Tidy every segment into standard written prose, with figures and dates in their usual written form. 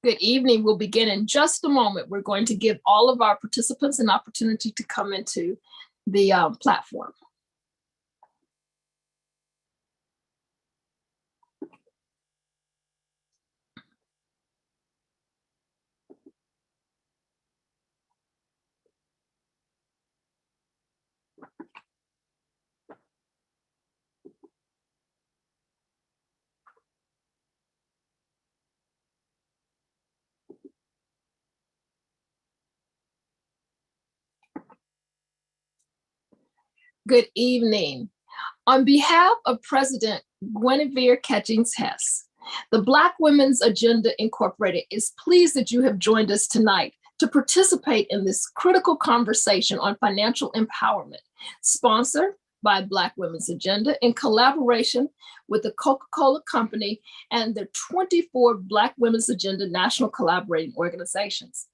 Good evening. We'll begin in just a moment. We're going to give all of our participants an opportunity to come into the platform. Good evening. On behalf of President Guinevere Catchings-Hess, the Black Women's Agenda Incorporated is pleased that you have joined us tonight to participate in this critical conversation on financial empowerment, sponsored by Black Women's Agenda in collaboration with the Coca-Cola Company and the 24 Black Women's Agenda National Collaborating Organizations.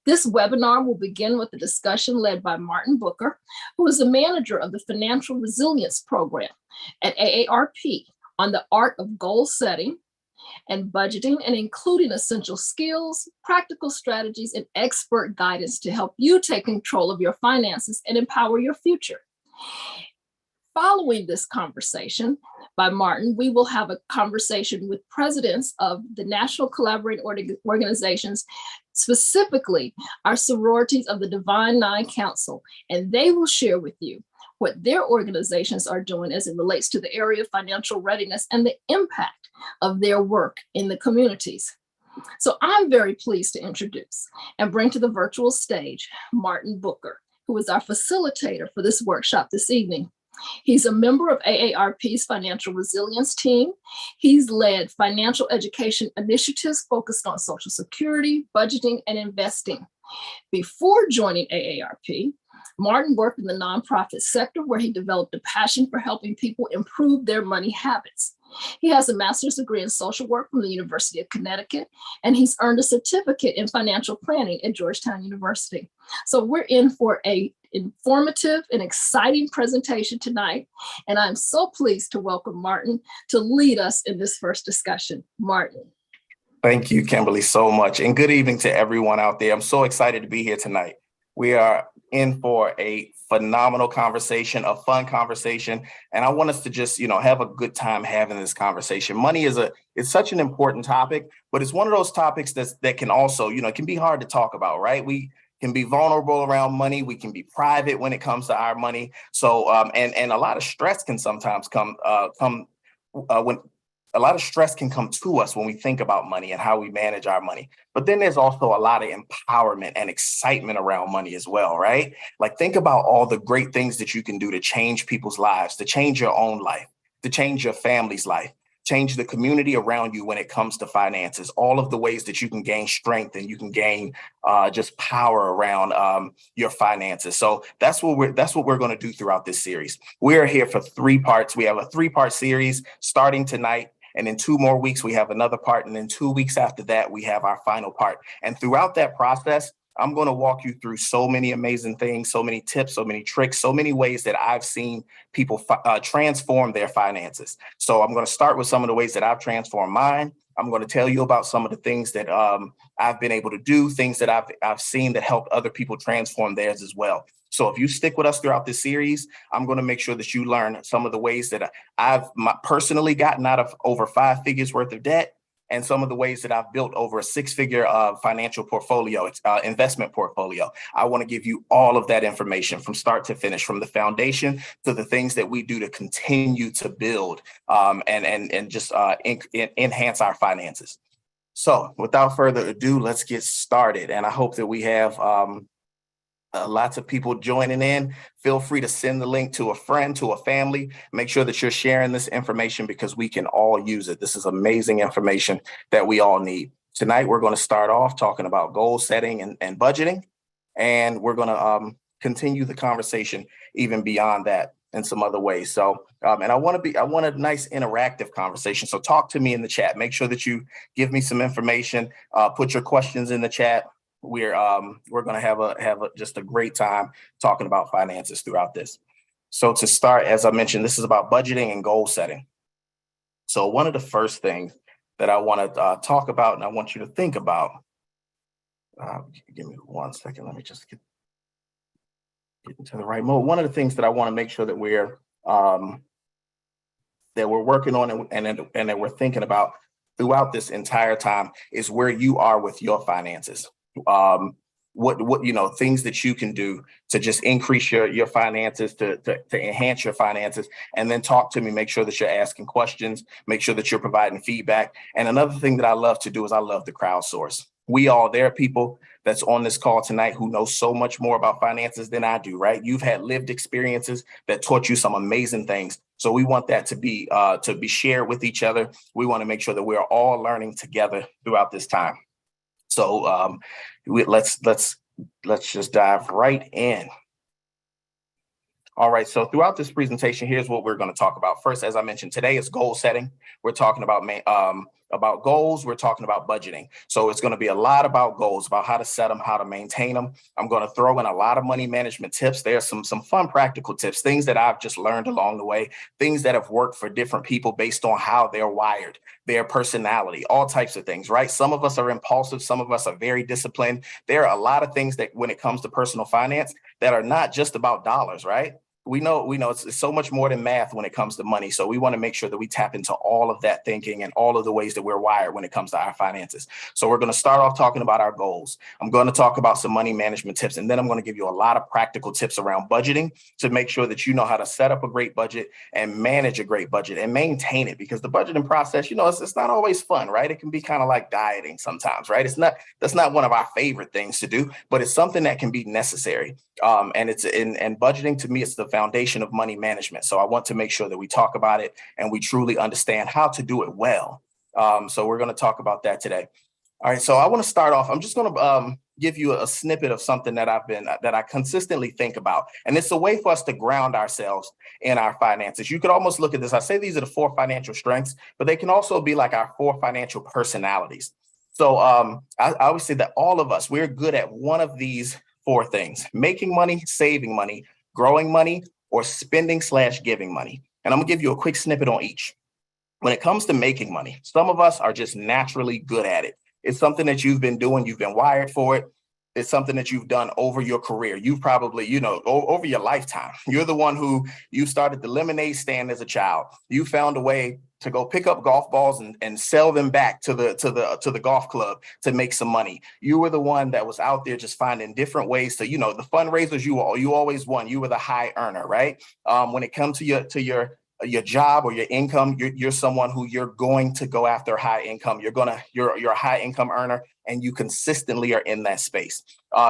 This webinar will begin with a discussion led by Martin Booker, who is the manager of the Financial Resilience Program at AARP, on the art of goal setting and budgeting, and including essential skills, practical strategies, and expert guidance to help you take control of your finances and empower your future. Following this conversation by Martin, we will have a conversation with presidents of the National Collaborating Organizations, specifically our sororities of the Divine Nine Council, and they will share with you what their organizations are doing as it relates to the area of financial readiness and the impact of their work in the communities. So I'm very pleased to introduce and bring to the virtual stage Martin Booker, who is our facilitator for this workshop this evening. He's a member of AARP's financial resilience team. He's led financial education initiatives focused on Social Security, budgeting, and investing. Before joining AARP, Martin worked in the nonprofit sector where he developed a passion for helping people improve their money habits. He has a master's degree in social work from the University of Connecticut, and he's earned a certificate in financial planning at Georgetown University. So we're in for an informative and exciting presentation tonight, and I'm so pleased to welcome Martin to lead us in this first discussion. Martin. Thank you, Kimberly, so much. And good evening to everyone out there. I'm so excited to be here tonight. We are in for a phenomenal conversation, a fun conversation. And I want us to just, have a good time having this conversation. Money it's such an important topic, but it's one of those topics that can also, it can be hard to talk about, right? We can be vulnerable around money. We can be private when it comes to our money. So, and a lot of stress can sometimes come when a lot of stress can come to us when we think about money and how we manage our money. But then there's also a lot of empowerment and excitement around money as well, right? Like, think about all the great things that you can do to change people's lives, to change your own life, to change your family's life, change the community around you when it comes to finances, all of the ways that you can gain strength and you can gain just power around your finances. So that's what we're going to do throughout this series. We're here for 3 parts. We have a 3-part series starting tonight. And in 2 more weeks, we have another part. And then 2 weeks after that, we have our final part. And throughout that process, I'm going to walk you through so many amazing things, so many tips, so many tricks, so many ways that I've seen people transform their finances. So I'm going to start with some of the ways that I've transformed mine. I'm going to tell you about some of the things that I've been able to do, things that I've seen that helped other people transform theirs as well. So if you stick with us throughout this series, I'm going to make sure that you learn some of the ways that I've personally gotten out of over 5 figures worth of debt, and some of the ways that I've built over a 6-figure financial portfolio, investment portfolio. I want to give you all of that information from start to finish, from the foundation to the things that we do to continue to build and just enhance our finances. So without further ado, let's get started. And I hope that we have lots of people joining in. Feel free to send the link to a friend, to a family. Make sure that you're sharing this information because we can all use it. This is amazing information that we all need. Tonight, we're going to start off talking about goal setting and budgeting, and we're going to continue the conversation even beyond that in some other ways. So, and I want a nice interactive conversation. So talk to me in the chat. Make sure that you give me some information. Put your questions in the chat. We're going to have just a great time talking about finances throughout this. So to start, as I mentioned, this is about budgeting and goal setting. So one of the first things that I want to talk about and I want you to think about. Give me 1 second. Let me just get into the right mode. One of the things that I want to make sure that we're working on and that we're thinking about throughout this entire time is where you are with your finances. What things that you can do to just increase your finances, to enhance your finances, and then talk to me. Make sure that you're asking questions, make sure that you're providing feedback. And another thing that I love to do is I love to crowdsource. There are people that's on this call tonight who know so much more about finances than I do, right? You've had lived experiences that taught you some amazing things. So we want that to be shared with each other. We want to make sure that we're all learning together throughout this time. So let's just dive right in. All right, so throughout this presentation, here's what we're going to talk about. First, as I mentioned, today is goal setting. We're talking about goals. We're talking about budgeting. So it's going to be a lot about goals, about how to set them, how to maintain them. I'm going to throw in a lot of money management tips. There's some fun practical tips, things that I've just learned along the way, things that have worked for different people based on how they're wired, their personality, all types of things, right? Some of us are impulsive. Some of us are very disciplined. There are a lot of things that when it comes to personal finance that are not just about dollars, right? We know it's so much more than math when it comes to money. So we want to make sure that we tap into all of that thinking and all of the ways that we're wired when it comes to our finances. So we're going to start off talking about our goals. I'm going to talk about some money management tips, and then I'm going to give you a lot of practical tips around budgeting to make sure that you know how to set up a great budget and manage a great budget and maintain it, because the budgeting process, it's not always fun, right? It can be kind of like dieting sometimes, right? That's not one of our favorite things to do, but it's something that can be necessary. And budgeting, to me, it's the foundation of money management. So I want to make sure that we talk about it and we truly understand how to do it well. So we're going to talk about that today. All right. So I want to start off. I'm just going to give you a snippet of something that I consistently think about. And it's a way for us to ground ourselves in our finances. You could almost look at this. I say these are the 4 financial strengths, but they can also be like our 4 financial personalities. So I always say that all of us, we're good at one of these 4 things: making money, saving money, growing money, or spending/giving money. And I'm gonna give you a quick snippet on each. When it comes to making money, some of us are just naturally good at it. It's something that you've been doing, you've been wired for it. It's something that you've done over your career. You've probably, over your lifetime. You're the one who you started the lemonade stand as a child. You found a way to go pick up golf balls and sell them back to the golf club to make some money. You were the one that was out there just finding different ways to, the fundraisers you always won. You were the high earner, right? When it comes to your job or your income, you're someone who you're going to go after high income. You're a high income earner, and you consistently are in that space.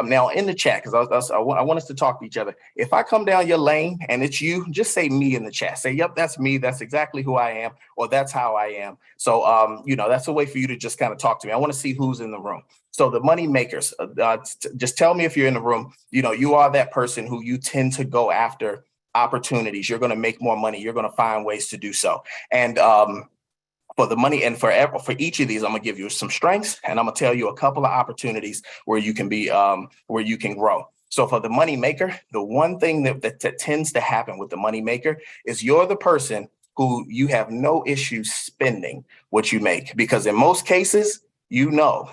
Now in the chat, because I want us to talk to each other. If I come down your lane and it's you, just say me in the chat. Say, yep, that's me. That's exactly who I am, or that's how I am. So, that's a way for you to just kind of talk to me. I want to see who's in the room. So the money makers, just tell me if you're in the room. You are that person who you tend to go after opportunities. You're going to make more money. You're going to find ways to do so. And for the money, and for each of these, I'm going to give you some strengths, and I'm going to tell you a couple of opportunities where you can be, where you can grow. So for the money maker, the one thing that tends to happen with the money maker is you're the person who you have no issue spending what you make, because in most cases, that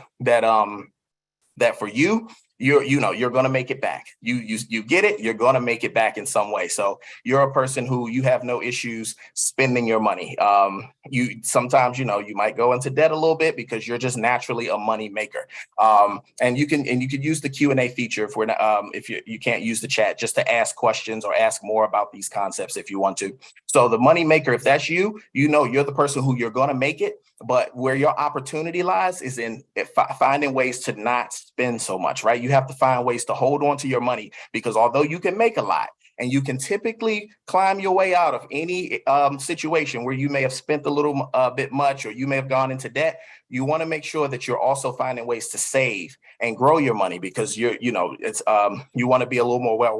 for you, you're going to make it back. You get it. You're going to make it back in some way. So you're a person who you have no issues spending your money. You sometimes, you might go into debt a little bit because you're just naturally a money maker. And you can use the Q&A feature if you can't use the chat, just to ask questions or ask more about these concepts if you want to. So the money maker, if that's you, you're the person who you're going to make it. But where your opportunity lies is in finding ways to not spend so much, right? You have to find ways to hold on to your money, because although you can make a lot and you can typically climb your way out of any situation where you may have spent a little bit much, or you may have gone into debt, you want to make sure that you're also finding ways to save and grow your money, because you want to be a little more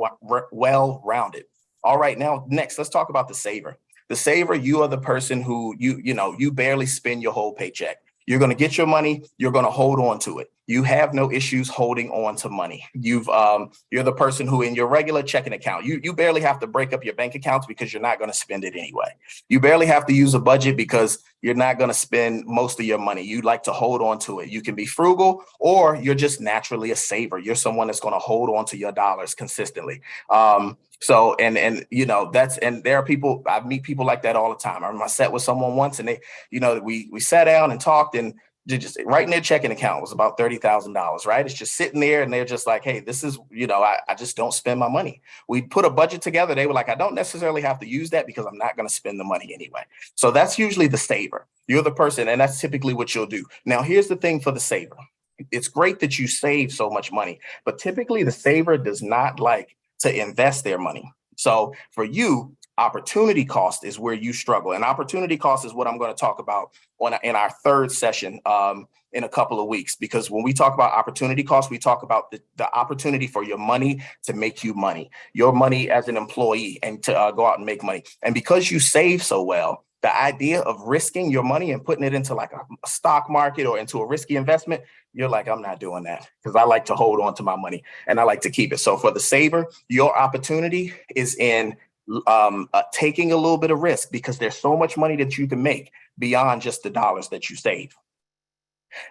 well-rounded. All right, now next, let's talk about the saver. The saver, you are the person who you barely spend your whole paycheck. You're going to get your money. You're going to hold on to it. You have no issues holding on to money. You're the person who in your regular checking account, you barely have to break up your bank accounts because you're not going to spend it anyway. You barely have to use a budget because you're not going to spend most of your money. You like to hold on to it. You can be frugal, or you're just naturally a saver. You're someone that's going to hold on to your dollars consistently. So, and you know, and there are people, I meet people like that all the time. I remember I sat with someone once and they, you know, we sat down and talked, and just right in their checking account was about $30,000, right? It's just sitting there and they're just like, hey, this is, you know, I just don't spend my money. We put a budget together. They were like, I don't necessarily have to use that because I'm not going to spend the money anyway. So that's usually the saver. You're the person, and that's typically what you'll do. Now, here's the thing for the saver. It's great that you save so much money, but typically the saver does not like to invest their money. So for you, opportunity cost is where you struggle. And opportunity cost is what I'm going to talk about in our third session in a couple of weeks. Because when we talk about opportunity cost, we talk about the opportunity for your money to make you money, your money as an employee, and to go out and make money. And because you save so well, the idea of risking your money and putting it into like a stock market or into a risky investment, you're like, I'm not doing that because I like to hold on to my money and I like to keep it. So for the saver, your opportunity is in taking a little bit of risk because there's so much money that you can make beyond just the dollars that you save.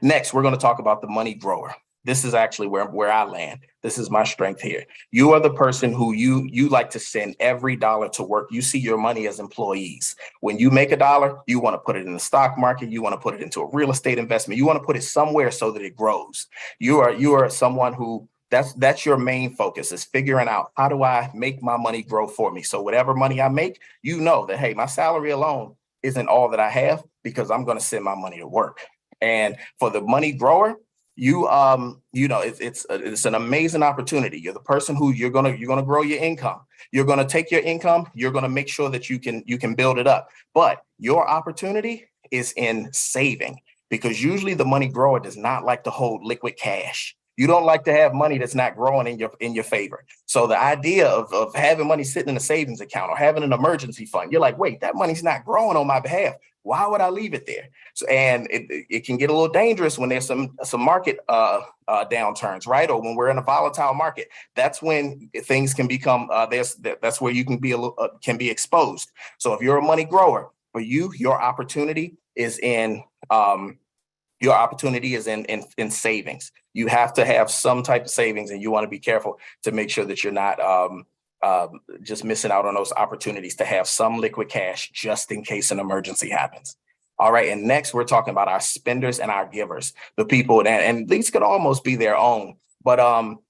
Next, we're going to talk about the money grower. This is actually where I land. This is my strength here. You are the person who you like to send every dollar to work. You see your money as employees. When you make a dollar, you want to put it in the stock market. You want to put it into a real estate investment. You want to put it somewhere so that it grows. You are someone who that's your main focus, is figuring out, how do I make my money grow for me? So whatever money I make, you know that, hey, my salary alone isn't all that I have because I'm going to send my money to work. And for the money grower, you know, it's an amazing opportunity. You're the person who you're gonna grow your income. You're gonna take your income. You're gonna make sure that you can build it up. But your opportunity is in saving, because usually the money grower does not like to hold liquid cash. You don't like to have money that's not growing in your favor. So the idea of having money sitting in a savings account or having an emergency fund, you're like, wait, that money's not growing on my behalf. Why would I leave it there? So, and it can get a little dangerous when there's some market downturns, right? Or when we're in a volatile market. That's when things can become that's where you can be exposed. So if you're a money grower, for you, your opportunity is in savings. You have to have some type of savings, and you want to be careful to make sure that you're not just missing out on those opportunities to have some liquid cash just in case an emergency happens. All right, and next we're talking about our spenders and our givers, the people that, and these could almost be their own, but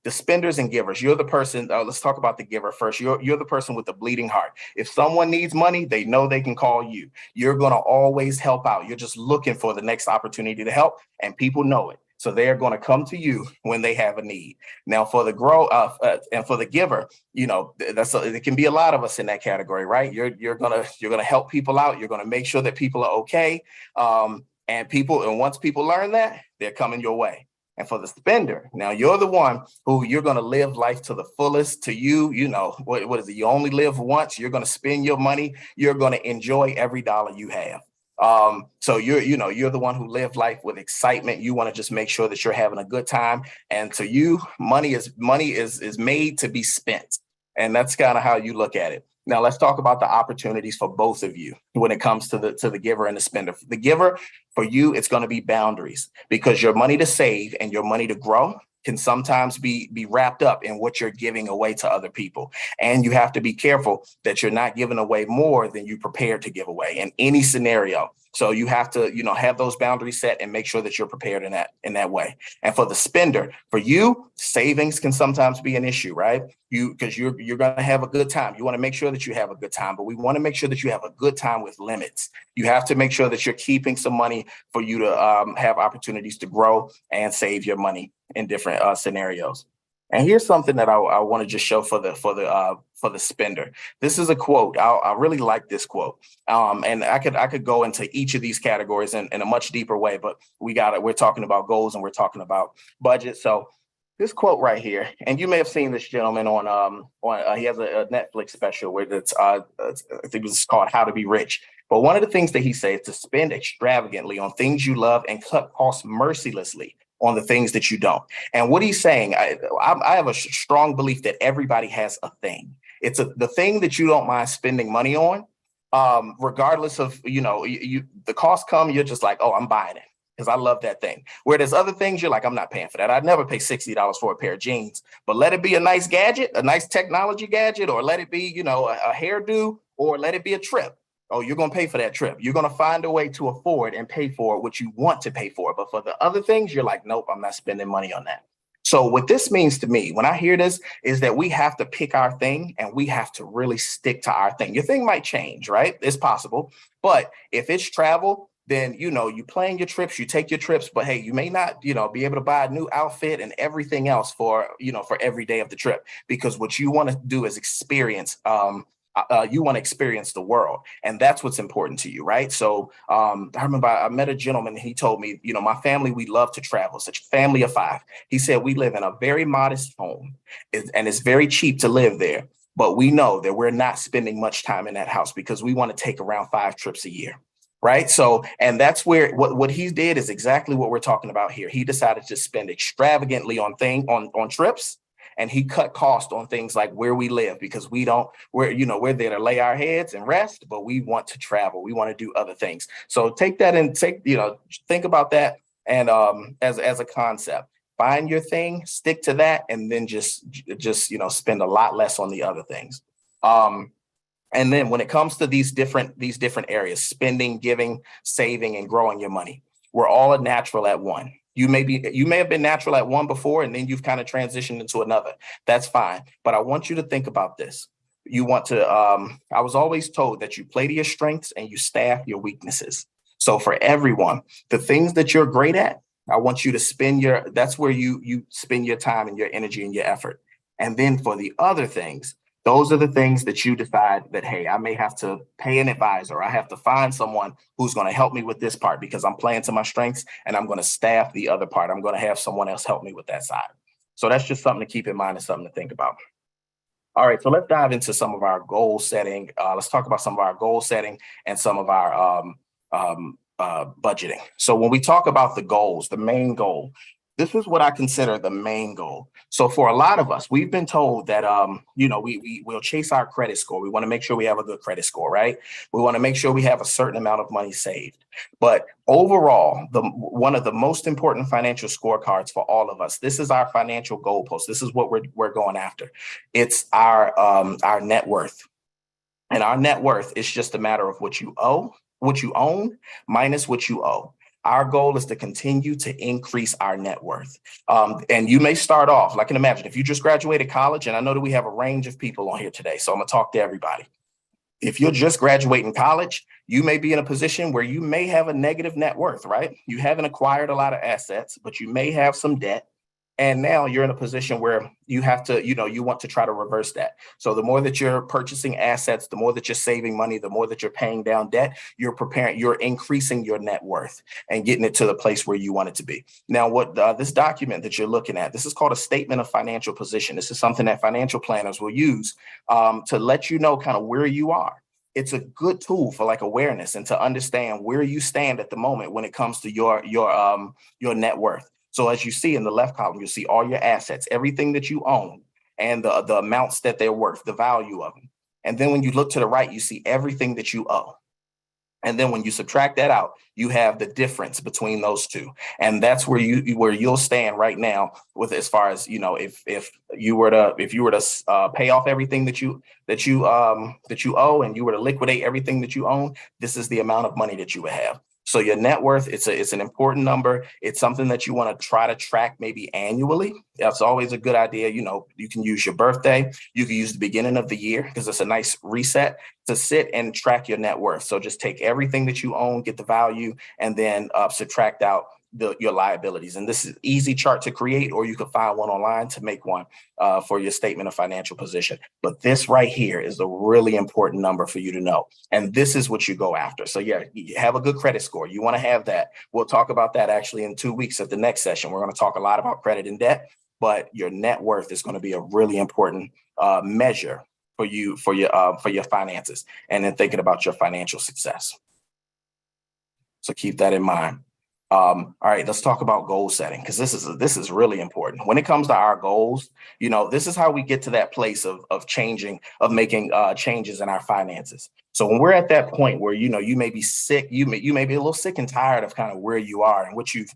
the spenders and givers, you're the person, let's talk about the giver first. You're the person with the bleeding heart. If someone needs money, they know they can call you. You're gonna always help out. You're just looking for the next opportunity to help, and people know it. So they're going to come to you when they have a need. Now, for the and for the giver, you know, it can be a lot of us in that category, right? You're gonna help people out. You're gonna make sure that people are okay, and once people learn that, they're coming your way. And for the spender, now you're the one who you're going to live life to the fullest. To you know, what is it? You only live once. You're going to spend your money. You're going to enjoy every dollar you have. So you're the one who live life with excitement. You want to just make sure that you're having a good time. And to you, money is made to be spent. And that's kind of how you look at it. Now let's talk about the opportunities for both of you when it comes to the giver and the spender. The giver, for you, it's going to be boundaries, because your money to save and your money to grow can sometimes be wrapped up in what you're giving away to other people. And you have to be careful that you're not giving away more than you prepared to give away in any scenario. So you have to, have those boundaries set and make sure that you're prepared in that way. And for the spender, for you, savings can sometimes be an issue, right? Because you're going to have a good time. You want to make sure that you have a good time, but we want to make sure that you have a good time with limits. You have to make sure that you're keeping some money for you to have opportunities to grow and save your money in different scenarios. And here's something that I want to just show for the spender. This is a quote. I really like this quote. And I could go into each of these categories in a much deeper way, but we're talking about goals and we're talking about budget. So this quote right here, and you may have seen this gentleman he has a Netflix special where I think it was called How to Be Rich. But one of the things that he says to spend extravagantly on things you love and cut costs mercilessly on the things that you don't. And what he's saying, I have a strong belief that everybody has a thing. It's the thing that you don't mind spending money on, regardless of, the cost come, you're just like, oh, I'm buying it because I love that thing. Where there's other things, you're like, I'm not paying for that. I'd never pay $60 for a pair of jeans, but let it be a nice gadget, a nice technology gadget, or let it be, a hairdo, or let it be a trip. Oh, you're going to pay for that trip. You're going to find a way to afford and pay for what you want to pay for. But for the other things, you're like, nope, I'm not spending money on that. So what this means to me when I hear this is that we have to pick our thing and we have to really stick to our thing. Your thing might change, right? It's possible. But if it's travel, then, you plan your trips, you take your trips, but hey, you may not, be able to buy a new outfit and everything else for every day of the trip, because what you want to do is experience, you want to experience the world. And that's what's important to you, right? So I remember I met a gentleman, he told me, my family, we love to travel, such a family of 5. He said, we live in a very modest home and it's very cheap to live there. But we know that we're not spending much time in that house because we want to take around 5 trips a year. Right. So, and that's where what he did is exactly what we're talking about here. He decided to spend extravagantly on trips. And he cut cost on things like where we live, because we're there to lay our heads and rest, but we want to travel. We want to do other things. So take that and think about that. And as a concept, find your thing, stick to that, and then just spend a lot less on the other things. And then when it comes to these different areas, spending, giving, saving, and growing your money, we're all a natural at one. You may have been natural at one before, and then you've kind of transitioned into another. That's fine. But I want you to think about this. You want to, I was always told that you play to your strengths and you staff your weaknesses. So for everyone, the things that you're great at, I want you to that's where you spend your time and your energy and your effort. And then for the other things, those are the things that you decide that, hey, I may have to pay an advisor. I have to find someone who's going to help me with this part because I'm playing to my strengths, and I'm going to staff the other part. I'm going to have someone else help me with that side. So that's just something to keep in mind and something to think about. All right, so let's dive into some of our goal setting. Let's talk about some of our goal setting and some of our budgeting. So when we talk about the goals, the main goal, this is what I consider the main goal. So for a lot of us, we've been told that, we'll chase our credit score. We want to make sure we have a good credit score, right? We want to make sure we have a certain amount of money saved. But overall, one of the most important financial scorecards for all of us, this is our financial goalpost. This is what we're going after. It's our net worth. And our net worth is just a matter of what you own minus what you owe. Our goal is to continue to increase our net worth. And you may start off, I can imagine, if you just graduated college, and I know that we have a range of people on here today, so I'm going to talk to everybody. If you're just graduating college, you may be in a position where you may have a negative net worth, right? You haven't acquired a lot of assets, but you may have some debt. And now you're in a position where you have to, you want to try to reverse that. So the more that you're purchasing assets, the more that you're saving money, the more that you're paying down debt, you're increasing your net worth and getting it to the place where you want it to be. Now, what this document that you're looking at, this is called a statement of financial position. This is something that financial planners will use to let you know kind of where you are. It's a good tool for awareness and to understand where you stand at the moment when it comes to your net worth. So as you see in the left column, you'll see all your assets, everything that you own, and the amounts that they're worth, the value of them. And then when you look to the right, you see everything that you owe. And then when you subtract that out, you have the difference between those two. And that's where you'll stand right now with as far as, if you were to pay off everything that you owe, and you were to liquidate everything that you own, this is the amount of money that you would have. So your net worth, it's an important number. It's something that you want to try to track maybe annually. That's always a good idea. You can use your birthday. You can use the beginning of the year because it's a nice reset to sit and track your net worth. So just take everything that you own, get the value, and then subtract out your liabilities. And this is an easy chart to create, or you can find one online to make one for your statement of financial position. But this right here is a really important number for you to know. And this is what you go after. So yeah, you have a good credit score. You want to have that. We'll talk about that actually in 2 weeks at the next session. We're going to talk a lot about credit and debt. but your net worth is going to be a really important measure for you, for your finances, and then thinking about your financial success. So keep that in mind. All right, let's talk about goal setting, because this is really important. When it comes to our goals, this is how we get to that place of making changes in our finances. So when we're at that point where you may be sick, you may be a little sick and tired of kind of where you are and what you've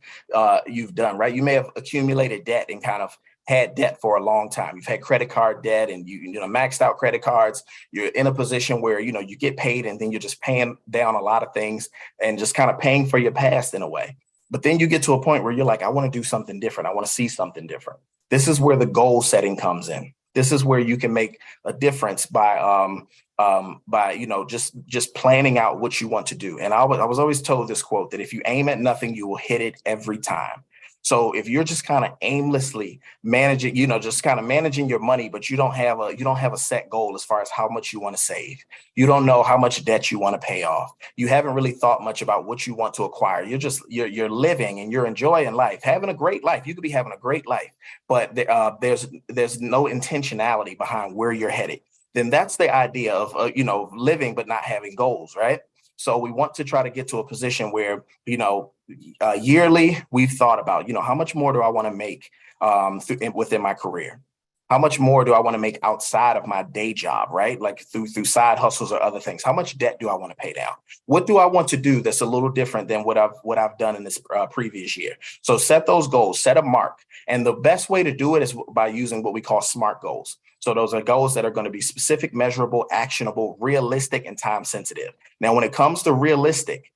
done, right? You may have accumulated debt and kind of had debt for a long time. You've had credit card debt and you maxed out credit cards. You're in a position where you get paid and then you're just paying down a lot of things and just kind of paying for your past in a way. But then you get to a point where you're like, I want to do something different. I want to see something different. This is where the goal setting comes in. This is where you can make a difference by just planning out what you want to do. And I was always told this quote that if you aim at nothing, you will hit it every time. So if you're just kind of aimlessly managing, just kind of managing your money, but you don't have a set goal as far as how much you want to save. You don't know how much debt you want to pay off. You haven't really thought much about what you want to acquire. You're living and you're enjoying life, having a great life. You could be having a great life, but there's no intentionality behind where you're headed. Then that's the idea of living but not having goals, right? So we want to try to get to a position where, yearly we've thought about, how much more do I want to make within my career? How much more do I want to make outside of my day job, right? Like through side hustles or other things? How much debt do I want to pay down? What do I want to do that's a little different than what I've done in this previous year? So set those goals, set a mark. And the best way to do it is by using what we call SMART goals. So those are goals that are going to be specific, measurable, actionable, realistic, and time sensitive. Now, when it comes to realistic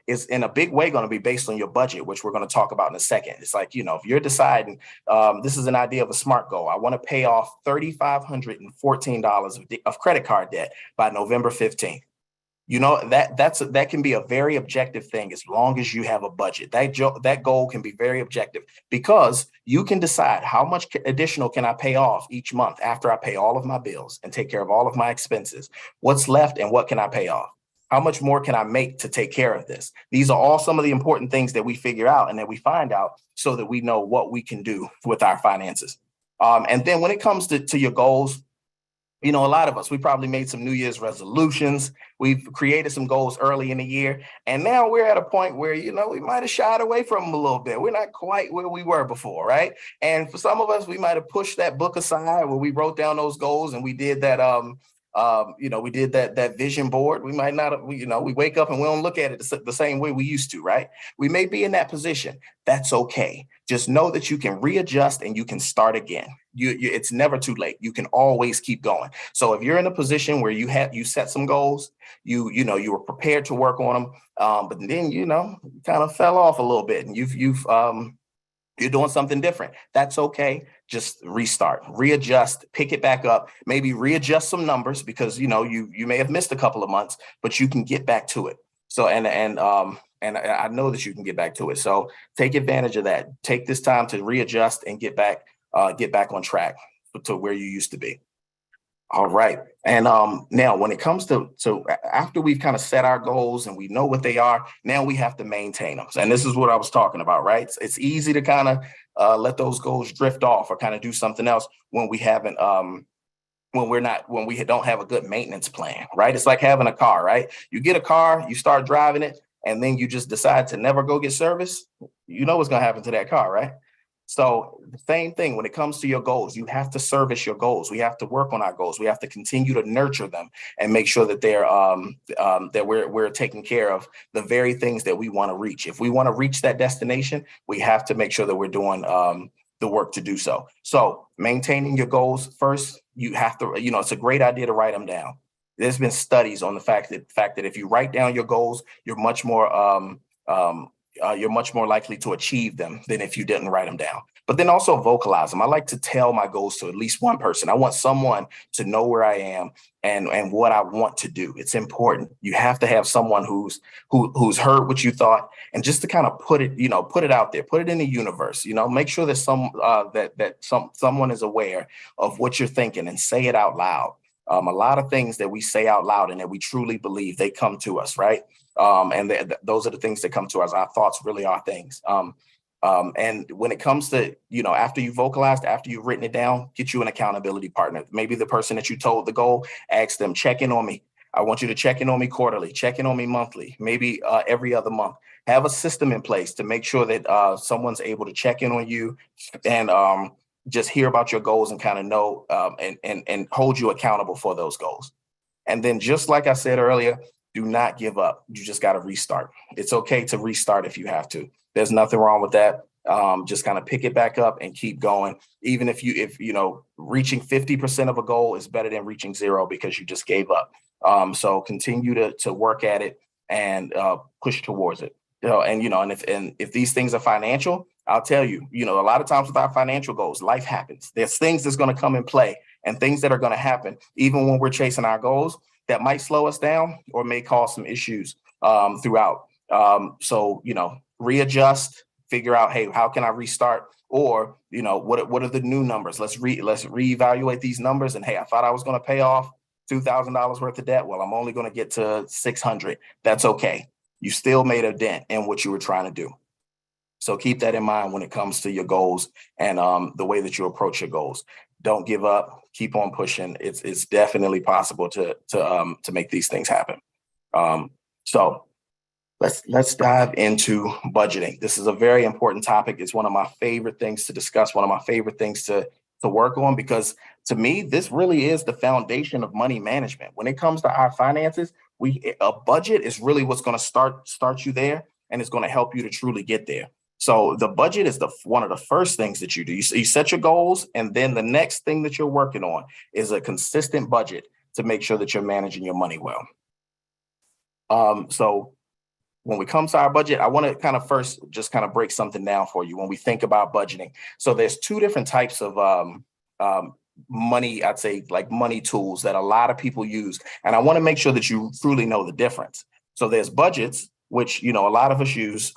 is in a big way going to be based on your budget, which we're going to talk about in a second. It's like, if you're deciding, this is an idea of a SMART goal. I want to pay off $3,514 of credit card debt by November 15th. That can be a very objective thing as long as you have a budget. That goal can be very objective because you can decide how much additional can I pay off each month after I pay all of my bills and take care of all of my expenses. What's left and what can I pay off? How much more can I make to take care of this? These are all some of the important things that we figure out and that we find out so that we know what we can do with our finances. And then when it comes to your goals, a lot of us, we probably made some New Year's resolutions. We've created some goals early in the year. And now we're at a point where, we might have shied away from them a little bit. We're not quite where we were before, right? And for some of us, we might have pushed that book aside where we wrote down those goals and we did that, we did that vision board. We might not, we wake up and we don't look at it the same way we used to, right? We may be in that position. That's okay. Just know that you can readjust and you can start again. It's never too late. You can always keep going. So if you're in a position where you set some goals, you were prepared to work on them, but then you kind of fell off a little bit, and you're doing something different. That's okay. Just restart, readjust, pick it back up, maybe readjust some numbers because, you may have missed a couple of months, but you can get back to it. So, and I know that you can get back to it. So take advantage of that. Take this time to readjust and get back on track to where you used to be. All right. And now when it comes to after we've kind of set our goals and we know what they are, now we have to maintain them. And this is what I was talking about, right? It's easy to kind of let those goals drift off or kind of do something else when we haven't when we don't have a good maintenance plan, right? It's like having a car, right? You get a car, you start driving it, and then you just decide to never go get service. You know what's going to happen to that car, right? So the same thing when it comes to your goals, you have to service your goals. We have to work on our goals. We have to continue to nurture them and make sure that they're that we're taking care of the very things that we want to reach. If we want to reach that destination, we have to make sure that we're doing the work to do so. So maintaining your goals first, you have to, it's a great idea to write them down. There's been studies on the fact that if you write down your goals, you're much more likely to achieve them than if you didn't write them down. But then also vocalize them. I like to tell my goals to at least one person. I want someone to know where I am and what I want to do. It's important. You have to have someone who's heard what you thought, and just to kind of put it out there, put it in the universe. Make sure that someone is aware of what you're thinking and say it out loud. A lot of things that we say out loud and that we truly believe, they come to us, right? And those are the things that come to us. Our thoughts really are things. And when it comes to, after you vocalized, after you've written it down, get you an accountability partner. Maybe the person that you told the goal, ask them, check in on me. I want you to check in on me quarterly, check in on me monthly, maybe every other month. Have a system in place to make sure that someone's able to check in on you and just hear about your goals and kind of know and hold you accountable for those goals. And then just like I said earlier, do not give up. You just got to restart. It's okay to restart if you have to. There's nothing wrong with that. Just kind of pick it back up and keep going. Even if reaching 50% of a goal is better than reaching 0 because you just gave up. So continue to work at it and push towards it. And if these things are financial, I'll tell you, a lot of times with our financial goals, life happens. There's things that's going to come in play and things that are going to happen, even when we're chasing our goals, that might slow us down or may cause some issues throughout. So, readjust, figure out, hey, how can I restart? Or, what are the new numbers? Let's reevaluate these numbers. And hey, I thought I was going to pay off $2,000 worth of debt. Well, I'm only going to get to 600. That's okay. You still made a dent in what you were trying to do. So keep that in mind when it comes to your goals and the way that you approach your goals. Don't give up. Keep on pushing. It's definitely possible to make these things happen. So let's dive into budgeting. This is a very important topic. It's one of my favorite things to discuss. One of my favorite things to work on, because to me, this really is the foundation of money management. When it comes to our finances, a budget is really what's going to start you there, and it's going to help you to truly get there. So the budget is one of the first things that you do. You set your goals, and then the next thing that you're working on is a consistent budget to make sure that you're managing your money well. So when we come to our budget, I want to kind of first just kind of break something down for you when we think about budgeting. So there's two different types of money, I'd say, like money tools that a lot of people use. And I want to make sure that you truly know the difference. So there's budgets, which, a lot of us use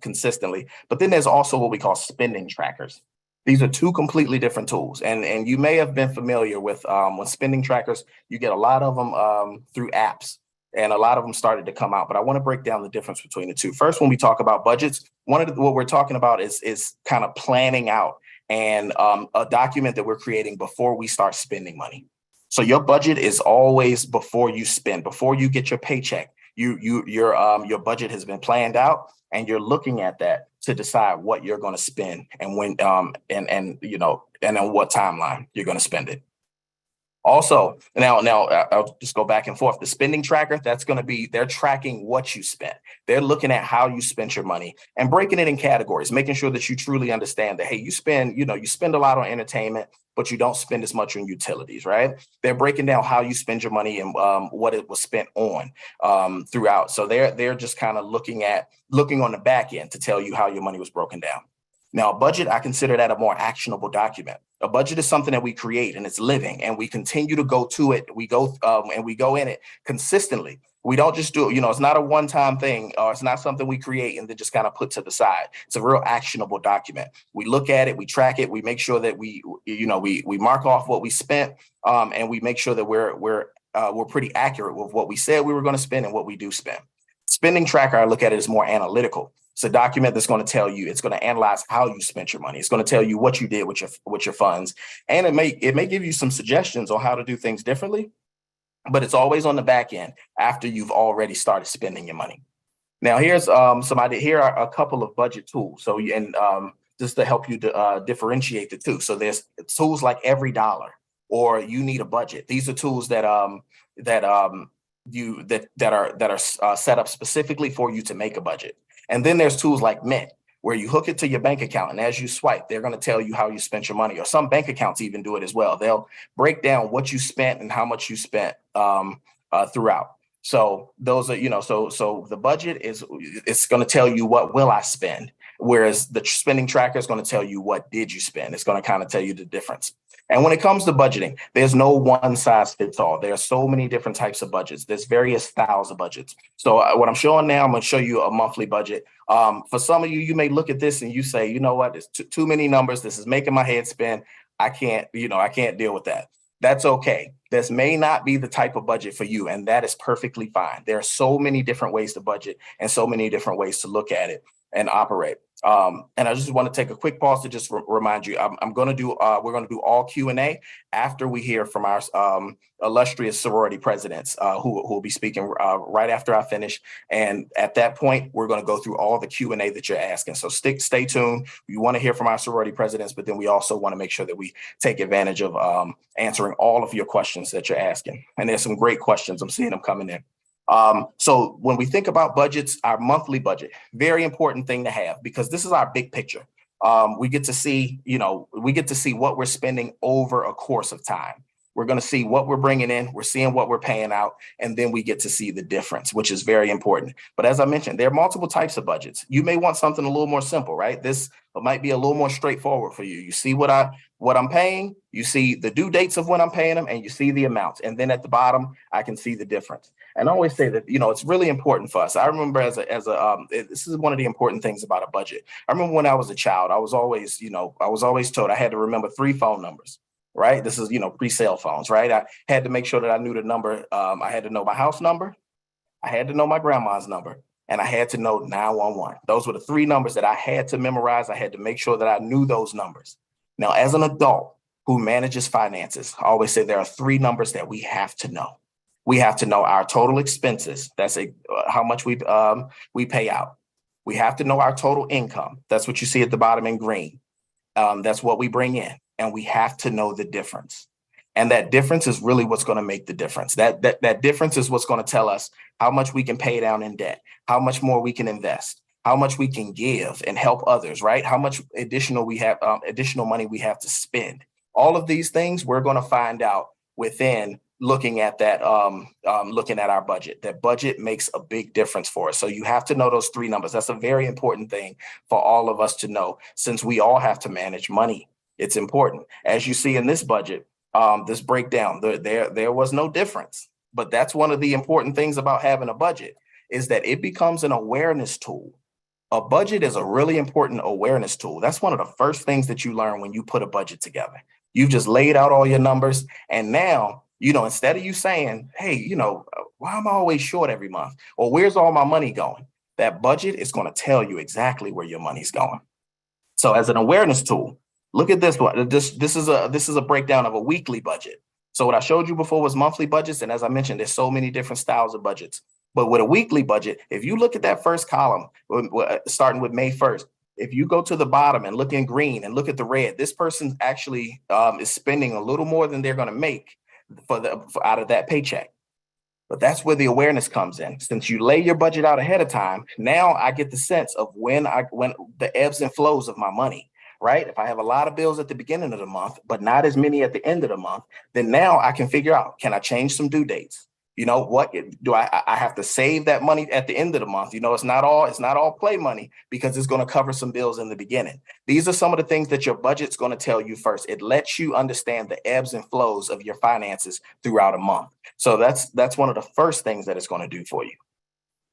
consistently. But then there's also what we call spending trackers. These are two completely different tools. And you may have been familiar with spending trackers. You get a lot of them through apps. And a lot of them started to come out, but I want to break down the difference between the two. First, when we talk about budgets, what we're talking about is kind of planning out and a document that we're creating before we start spending money. So your budget is always before you spend, before you get your paycheck. Your budget has been planned out, and you're looking at that to decide what you're going to spend and when and on what timeline you're going to spend it. Also, now I'll just go back and forth. The spending tracker, that's going to be, they're tracking what you spent. They're looking at how you spent your money and breaking it in categories, making sure that you truly understand that, hey, you spend a lot on entertainment, but you don't spend as much on utilities, right? They're breaking down how you spend your money and what it was spent on throughout. So they're just kind of looking on the back end to tell you how your money was broken down. Now, a budget, I consider that a more actionable document. A budget is something that we create and it's living, and we continue to go to it. We go in it consistently. We don't just do it, it's not a one-time thing, or it's not something we create and then just kind of put to the side. It's a real actionable document. We look at it, we track it, we make sure that we mark off what we spent, and we make sure that we're pretty accurate with what we said we were going to spend and what we do spend. Spending tracker, I look at it as more analytical. It's a document that's going to tell you, it's going to analyze how you spent your money. It's going to tell you what you did with your funds. And it may give you some suggestions on how to do things differently, but it's always on the back end after you've already started spending your money. Now, here are a couple of budget tools. So, just to help you to differentiate the two. So there's tools like Every Dollar or You Need a Budget. These are tools that are set up specifically for you to make a budget. And then there's tools like Mint, where you hook it to your bank account, and as you swipe, they're going to tell you how you spent your money. Or some bank accounts even do it as well. They'll break down what you spent and how much you spent throughout. So those are, so the budget it's going to tell you what will I spend, whereas the spending tracker is going to tell you what did you spend. It's going to kind of tell you the difference. And when it comes to budgeting, there's no one size fits all. There are so many different types of budgets. There's various styles of budgets. So what I'm showing now, I'm going to show you a monthly budget. For some of you, you may look at this and you say, you know what, it's too many numbers. This is making my head spin. I can't deal with that. That's okay. This may not be the type of budget for you, and that is perfectly fine. There are so many different ways to budget and so many different ways to look at it and operate. And I just want to take a quick pause to just remind you, we're going to do all Q&A after we hear from our illustrious sorority presidents who will be speaking right after I finish. And at that point, we're going to go through all the Q&A that you're asking. So stay tuned. You want to hear from our sorority presidents, but then we also want to make sure that we take advantage of answering all of your questions that you're asking. And there's some great questions. I'm seeing them coming in. So when we think about budgets, our monthly budget, very important thing to have, because this is our big picture. We get to see, what we're spending over a course of time. We're going to see what we're bringing in. We're seeing what we're paying out. And then we get to see the difference, which is very important. But as I mentioned, there are multiple types of budgets. You may want something a little more simple, right? This might be a little more straightforward for you. You see what I'm paying, you see the due dates of when I'm paying them, and you see the amounts. And then at the bottom, I can see the difference. And I always say that, it's really important for us. I remember this is one of the important things about a budget. I remember when I was a child, I was always told I had to remember 3 phone numbers, right? This is, pre-cell phones, right? I had to make sure that I knew the number. I had to know my house number. I had to know my grandma's number, and I had to know 911. Those were the 3 numbers that I had to memorize. I had to make sure that I knew those numbers. Now, as an adult who manages finances, I always say there are 3 numbers that we have to know. We have to know our total expenses. That's how much we pay out. We have to know our total income. That's what you see at the bottom in green. That's what we bring in. And we have to know the difference. And that difference is really what's going to make the difference. That difference is what's going to tell us how much we can pay down in debt, how much more we can invest, how much we can give and help others, right? How much additional money we have to spend. All of these things we're going to find out within looking at that, looking at our budget. That budget makes a big difference for us. So you have to know those 3 numbers. That's a very important thing for all of us to know, since we all have to manage money. It's important. As you see in this budget, this breakdown, there was no difference. But that's one of the important things about having a budget, is that it becomes an awareness tool. A budget is a really important awareness tool. That's one of the first things that you learn when you put a budget together. You've just laid out all your numbers, and now, instead of you saying, hey, why am I always short every month? Or where's all my money going? That budget is going to tell you exactly where your money's going. So as an awareness tool, look at this one. This is a breakdown of a weekly budget. So what I showed you before was monthly budgets. And as I mentioned, there's so many different styles of budgets. But with a weekly budget, if you look at that first column, starting with May 1st, if you go to the bottom and look in green and look at the red, this person actually is spending a little more than they're going to make out of that paycheck. But that's where the awareness comes in. Since you lay your budget out ahead of time, now I get the sense of when the ebbs and flows of my money, right? If I have a lot of bills at the beginning of the month, but not as many at the end of the month, then now I can figure out, can I change some due dates? What do I have to save that money at the end of the month? It's not all play money, because it's going to cover some bills in the beginning. These are some of the things that your budget's going to tell you first. It lets you understand the ebbs and flows of your finances throughout a month. So that's one of the first things that it's going to do for you.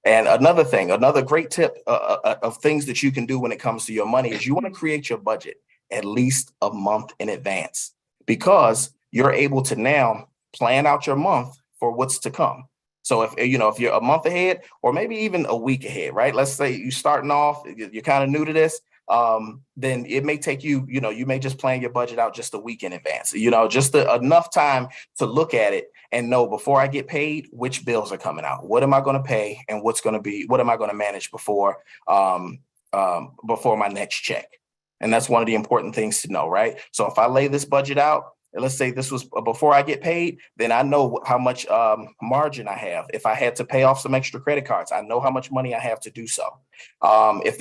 And another great tip of things that you can do when it comes to your money is you want to create your budget at least a month in advance, because you're able to now plan out your month for what's to come. So if you're a month ahead, or maybe even a week ahead, right? Let's say you're starting off, you're kind of new to this, then it may take you, you may just plan your budget out just a week in advance, just enough time to look at it and know, before I get paid, which bills are coming out, what am I going to pay, and what am I going to manage before my next check. And that's one of the important things to know, right? So if I lay this budget out, and let's say this was before I get paid, then I know how much margin I have. If I had to pay off some extra credit cards, I know how much money I have to do so. If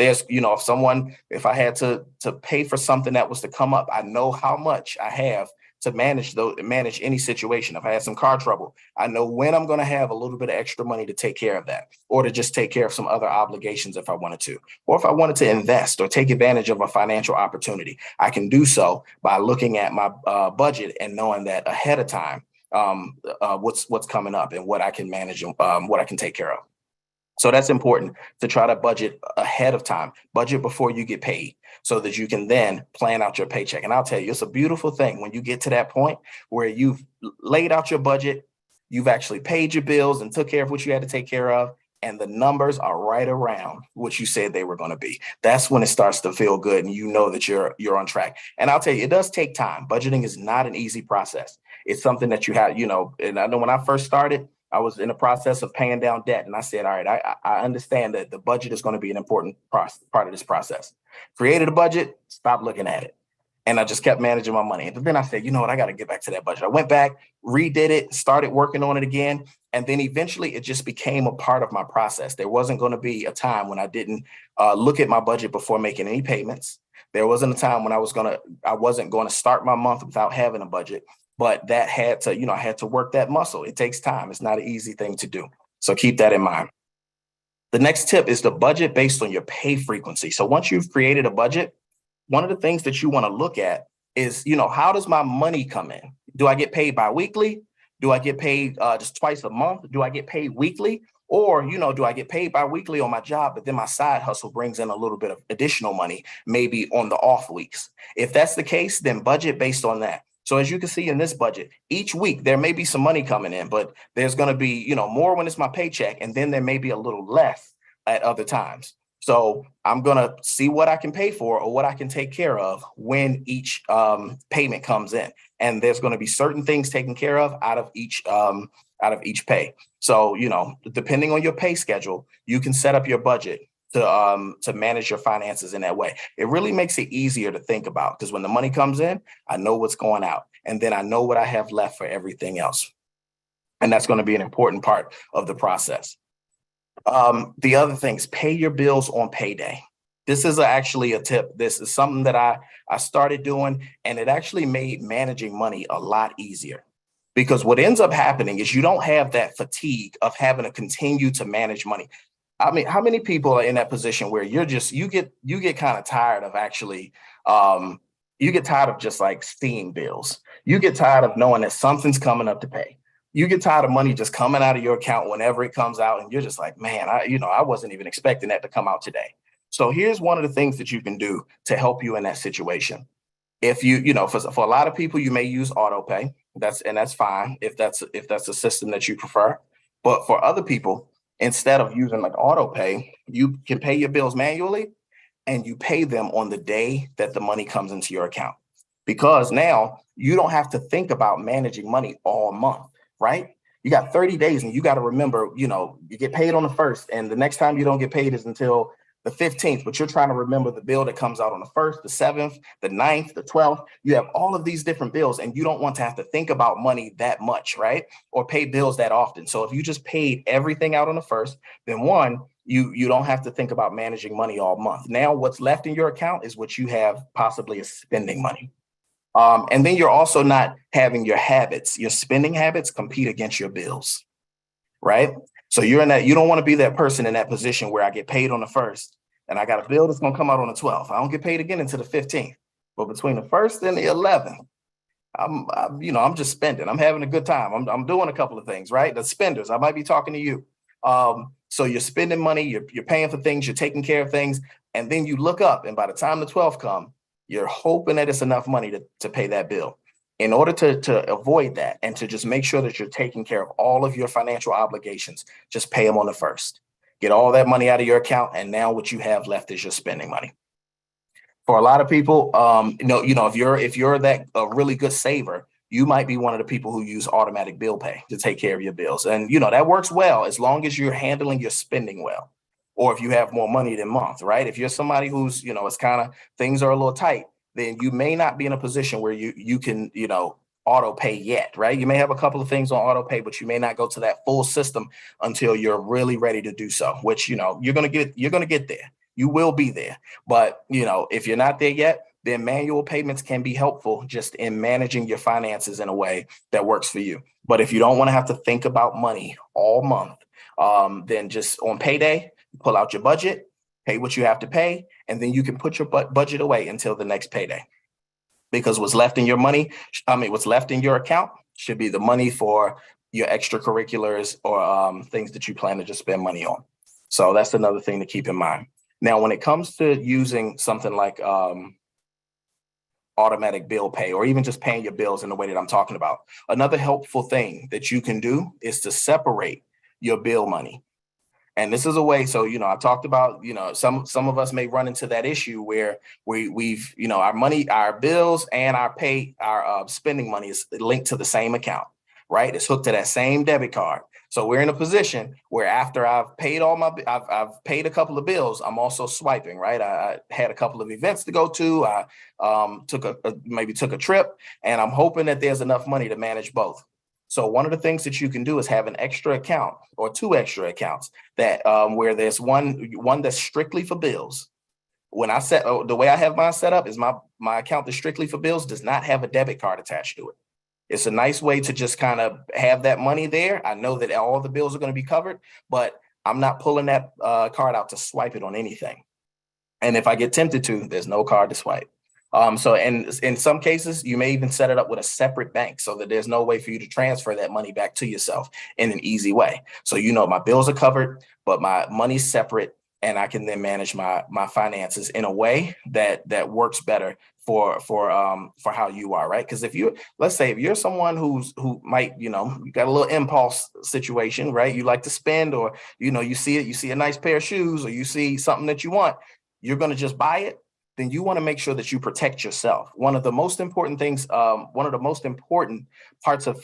I had to pay for something that was to come up, I know how much I have to manage any situation. If I had some car trouble, I know when I'm going to have a little bit of extra money to take care of that, or to just take care of some other obligations if I wanted to, or if I wanted to invest or take advantage of a financial opportunity. I can do so by looking at my budget and knowing that ahead of time what's coming up and what I can manage and what I can take care of. So that's important, to try to budget ahead of time, budget before you get paid, so that you can then plan out your paycheck. And I'll tell you, it's a beautiful thing when you get to that point where you've laid out your budget, you've actually paid your bills and took care of what you had to take care of. and the numbers are right around what you said they were going to be. That's when it starts to feel good and you know that you're on track. And I'll tell you, it does take time. Budgeting is not an easy process. It's something that you have, and I know when I first started, I was in the process of paying down debt. And I said, all right, I understand that the budget is going to be an important part of this process. Created a budget, stopped looking at it. And I just kept managing my money. But then I said, you know what, I got to get back to that budget. I went back, redid it, started working on it again. And then eventually it just became a part of my process. There wasn't going to be a time when I didn't look at my budget before making any payments. There wasn't a time when I wasn't going to start my month without having a budget. But that had to, I had to work that muscle. It takes time. It's not an easy thing to do. So keep that in mind. The next tip is the budget based on your pay frequency. So once you've created a budget, one of the things that you want to look at is, how does my money come in? Do I get paid biweekly? Do I get paid just twice a month? Do I get paid weekly? Or, do I get paid biweekly on my job, but then my side hustle brings in a little bit of additional money, maybe on the off weeks? If that's the case, then budget based on that. So as you can see in this budget, each week there may be some money coming in, but there's going to be, more when it's my paycheck, and then there may be a little less at other times. So I'm going to see what I can pay for or what I can take care of when each payment comes in. And there's going to be certain things taken care of out of each pay. So, depending on your pay schedule, you can set up your budget to manage your finances in that way. It really makes it easier to think about, because when the money comes in, I know what's going out, and then I know what I have left for everything else. And that's going to be an important part of the process. The other things, pay your bills on payday. This is actually a tip. This is something that I started doing, and it actually made managing money a lot easier. Because what ends up happening is you don't have that fatigue of having to continue to manage money. I mean, how many people are in that position where you get kind of tired of actually, you get tired of just like seeing bills. You get tired of knowing that something's coming up to pay. You get tired of money just coming out of your account whenever it comes out, and you're just like, man, I wasn't even expecting that to come out today. So here's one of the things that you can do to help you in that situation. If for a lot of people, you may use auto pay. That's fine if that's a system that you prefer. But for other people, instead of using like auto pay, you can pay your bills manually, and you pay them on the day that the money comes into your account. Because now you don't have to think about managing money all month. Right? You got 30 days and you got to remember, you get paid on the 1st, and the next time you don't get paid is until the 15th, but you're trying to remember the bill that comes out on the 1st, the 7th, the 9th, the 12th. You have all of these different bills, and you don't want to have to think about money that much, right? Or pay bills that often. So if you just paid everything out on the 1st, then you don't have to think about managing money all month. Now what's left in your account is what you have possibly as spending money. And then you're also not having your spending habits compete against your bills, right? So you're in that, you don't want to be that person in that position where I get paid on the 1st and I got a bill that's going to come out on the 12th. I don't get paid again until the 15th. But between the 1st and the 11th, I'm just spending. I'm having a good time. I'm doing a couple of things, right? The spenders, I might be talking to you. So you're spending money, you're paying for things, you're taking care of things, and then you look up, and by the time the 12th comes, you're hoping that it's enough money to pay that bill. In order to avoid that and to just make sure that you're taking care of all of your financial obligations, just pay them on the 1st. Get all that money out of your account, and now what you have left is your spending money. For a lot of people, if you're that a really good saver, you might be one of the people who use automatic bill pay to take care of your bills. And that works well as long as you're handling your spending well. Or if you have more money than month, right? If you're somebody who's, it's kind of, things are a little tight, then you may not be in a position where you can, auto pay yet, right? You may have a couple of things on auto pay, but you may not go to that full system until you're really ready to do so, which, you're going to get there. You will be there. But, if you're not there yet, then manual payments can be helpful just in managing your finances in a way that works for you. But if you don't want to have to think about money all month, then just on payday, pull out your budget, pay what you have to pay, and then you can put your budget away until the next payday. Because what's left in your account should be the money for your extracurriculars or things that you plan to just spend money on. So that's another thing to keep in mind. Now, when it comes to using something like automatic bill pay, or even just paying your bills in the way that I'm talking about, another helpful thing that you can do is to separate your bill money. And this is a way, so, I talked about, some of us may run into that issue where we've, our money, our bills and our spending money is linked to the same account, right? It's hooked to that same debit card. So we're in a position where after I've paid I've paid a couple of bills, I'm also swiping, right? I had a couple of events to go to. I took a trip, and I'm hoping that there's enough money to manage both. So one of the things that you can do is have an extra account or two extra accounts that where there's one that's strictly for bills. When the way I have mine set up is my account that's strictly for bills does not have a debit card attached to it. It's a nice way to just kind of have that money there. I know that all the bills are going to be covered, but I'm not pulling that card out to swipe it on anything. And if I get tempted to, there's no card to swipe. So in some cases, you may even set it up with a separate bank so that there's no way for you to transfer that money back to yourself in an easy way. So, my bills are covered, but my money's separate, and I can then manage my finances in a way that works better for how you are, right? Because let's say if you're someone who might, you got a little impulse situation, right? You like to spend, or, you see a nice pair of shoes, or you see something that you want, you're going to just buy it. Then you want to make sure that you protect yourself. One of the most important things, one of the most important parts of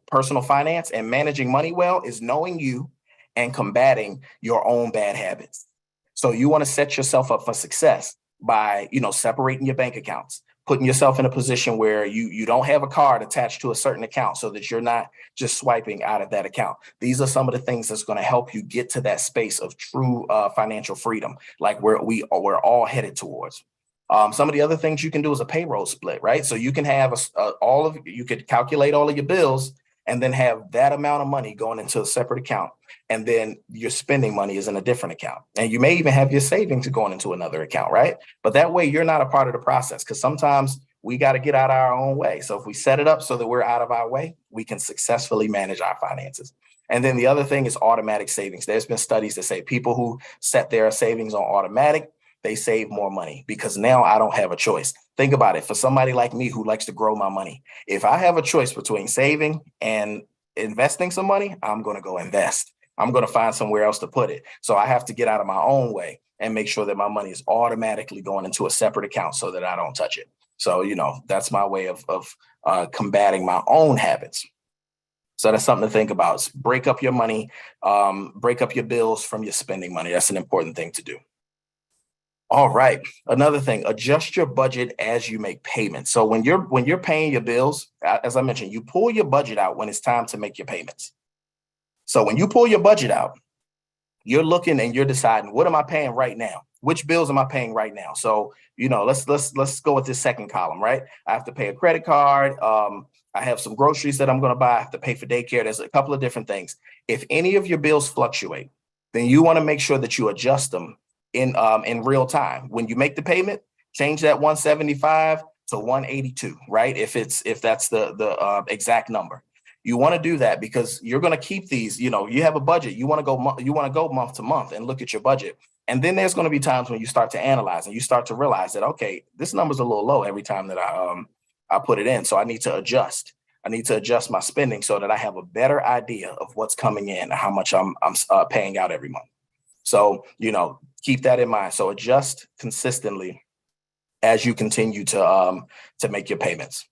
personal finance and managing money well is knowing you and combating your own bad habits. So you want to set yourself up for success by, separating your bank accounts, putting yourself in a position where you don't have a card attached to a certain account so that you're not just swiping out of that account. These are some of the things that's going to help you get to that space of true financial freedom, like we're all headed towards. Some of the other things you can do is a payroll split, right? So you can have you could calculate all of your bills and then have that amount of money going into a separate account. And then your spending money is in a different account. And you may even have your savings going into another account, right? But that way you're not a part of the process, because sometimes we got to get out of our own way. So if we set it up so that we're out of our way, we can successfully manage our finances. And then the other thing is automatic savings. There's been studies that say people who set their savings on automatic, they save more money, because now I don't have a choice. Think about it. For somebody like me who likes to grow my money, if I have a choice between saving and investing some money, I'm going to go invest. I'm going to find somewhere else to put it. So I have to get out of my own way and make sure that my money is automatically going into a separate account so that I don't touch it. So, that's my way of combating my own habits. So that's something to think about. Break up your money, break up your bills from your spending money. That's an important thing to do. All right. Another thing, adjust your budget as you make payments. So when you're paying your bills, as I mentioned, you pull your budget out when it's time to make your payments. So when you pull your budget out, you're looking and you're deciding, what am I paying right now? Which bills am I paying right now? So, let's go with this second column, right? I have to pay a credit card. I have some groceries that I'm going to buy. I have to pay for daycare. There's a couple of different things. If any of your bills fluctuate, then you want to make sure that you adjust them in real time. When you make the payment, change that 175 to 182, right? If that's the exact number. You want to do that because you're going to keep these, you have a budget. You want to go month to month and look at your budget. And then there's going to be times when you start to analyze and you start to realize that, okay, this number's a little low every time that I put it in. So I need to adjust. I need to adjust my spending so that I have a better idea of what's coming in and how much I'm paying out every month. So, keep that in mind. So adjust consistently as you continue to make your payments.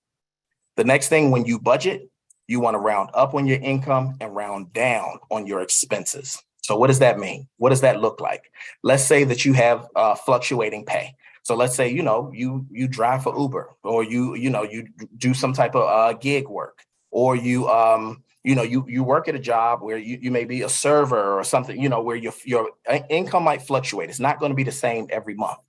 The next thing, when you budget, you want to round up on your income and round down on your expenses. So what does that mean? What does that look like? Let's say that you have fluctuating pay. So let's say, you drive for Uber, or you do some type of gig work, or you work at a job where you may be a server or something, where your income might fluctuate. It's not going to be the same every month.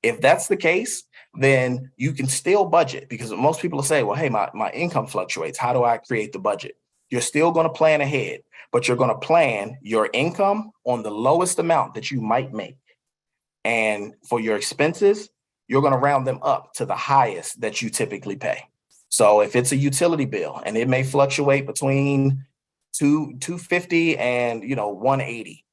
If that's the case, then you can still budget, because most people will say, well, hey, my income fluctuates. How do I create the budget? You're still going to plan ahead, but you're going to plan your income on the lowest amount that you might make. And for your expenses, you're going to round them up to the highest that you typically pay. So if it's a utility bill and it may fluctuate between $250 and $180,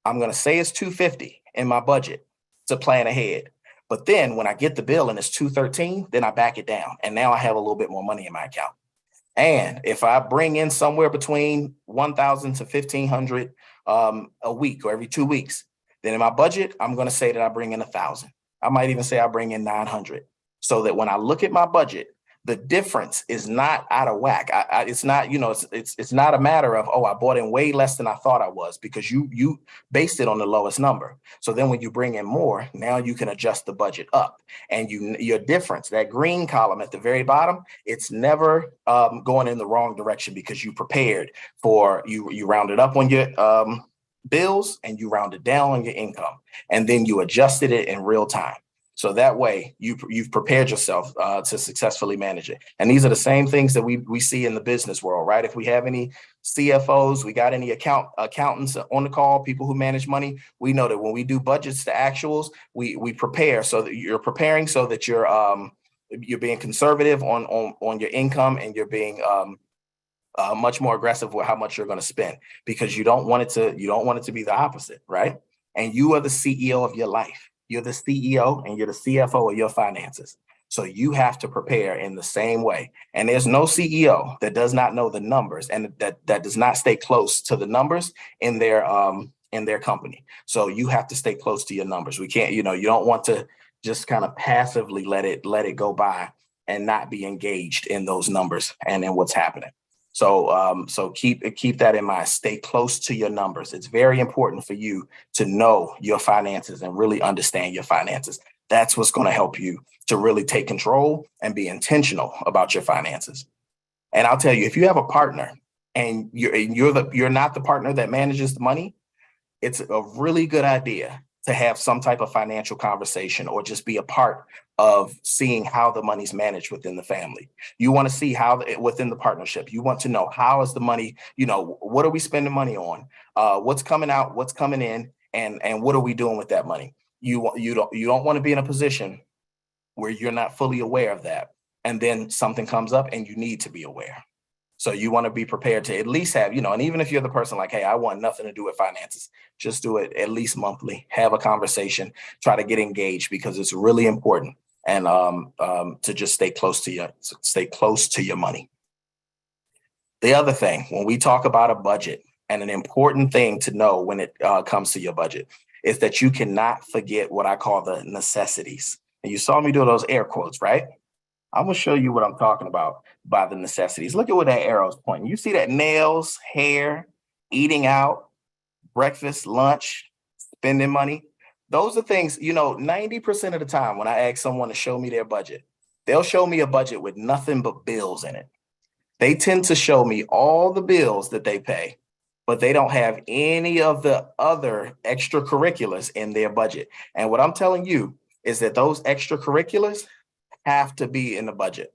I'm going to say it's $250 in my budget to plan ahead. But then when I get the bill and it's $213, then I back it down. And now I have a little bit more money in my account. And if I bring in somewhere between $1,000 to $1,500 a week or every 2 weeks. Then in my budget, I'm going to say that I bring in 1,000. I might even say I bring in 900, so that when I look at my budget, the difference is not out of whack. It's not, it's not a matter of, oh, I bought in way less than I thought I was, because you based it on the lowest number. So then when you bring in more, now you can adjust the budget up, and your difference, that green column at the very bottom, it's never going in the wrong direction, because you prepared for, you rounded up on your bills and you rounded down on your income, and then you adjusted it in real time. So that way you've prepared yourself to successfully manage it. And these are the same things that we see in the business world, right? If we have any CFOs, we got any accountants on the call, people who manage money, we know that when we do budgets to actuals, we prepare so that you're preparing, so that you're being conservative on your income, and you're being much more aggressive with how much you're going to spend, because you don't want it to be the opposite, right? And you are the CEO of your life. You're the CEO and you're the CFO of your finances. So you have to prepare in the same way. And there's no CEO that does not know the numbers, and that does not stay close to the numbers in their company. So you have to stay close to your numbers. We can't, you don't want to just kind of passively let it go by and not be engaged in those numbers and in what's happening. So keep that in mind. Stay close to your numbers. It's very important for you to know your finances and really understand your finances. That's what's going to help you to really take control and be intentional about your finances. And I'll tell you, if you have a partner and you're not the partner that manages the money, it's a really good idea to have some type of financial conversation, or just be a part of seeing how the money's managed within the family. You want to see how within the partnership, you want to know, how is the money, what are we spending money on? What's coming out, what's coming in, and what are we doing with that money? You don't want to be in a position where you're not fully aware of that, and then something comes up and you need to be aware. So you want to be prepared to at least have, and even if you're the person like, hey, I want nothing to do with finances, just do it at least monthly, have a conversation, try to get engaged, because it's really important. And to just stay close to your money. The other thing, when we talk about a budget, and an important thing to know when it comes to your budget, is that you cannot forget what I call the necessities. And you saw me do those air quotes, right? I'm going to show you what I'm talking about by the necessities. Look at where that arrow is pointing. You see that? Nails, hair, eating out, breakfast, lunch, spending money. Those are things, 90% of the time when I ask someone to show me their budget, they'll show me a budget with nothing but bills in it. They tend to show me all the bills that they pay, but they don't have any of the other extracurriculars in their budget. And what I'm telling you is that those extracurriculars have to be in the budget.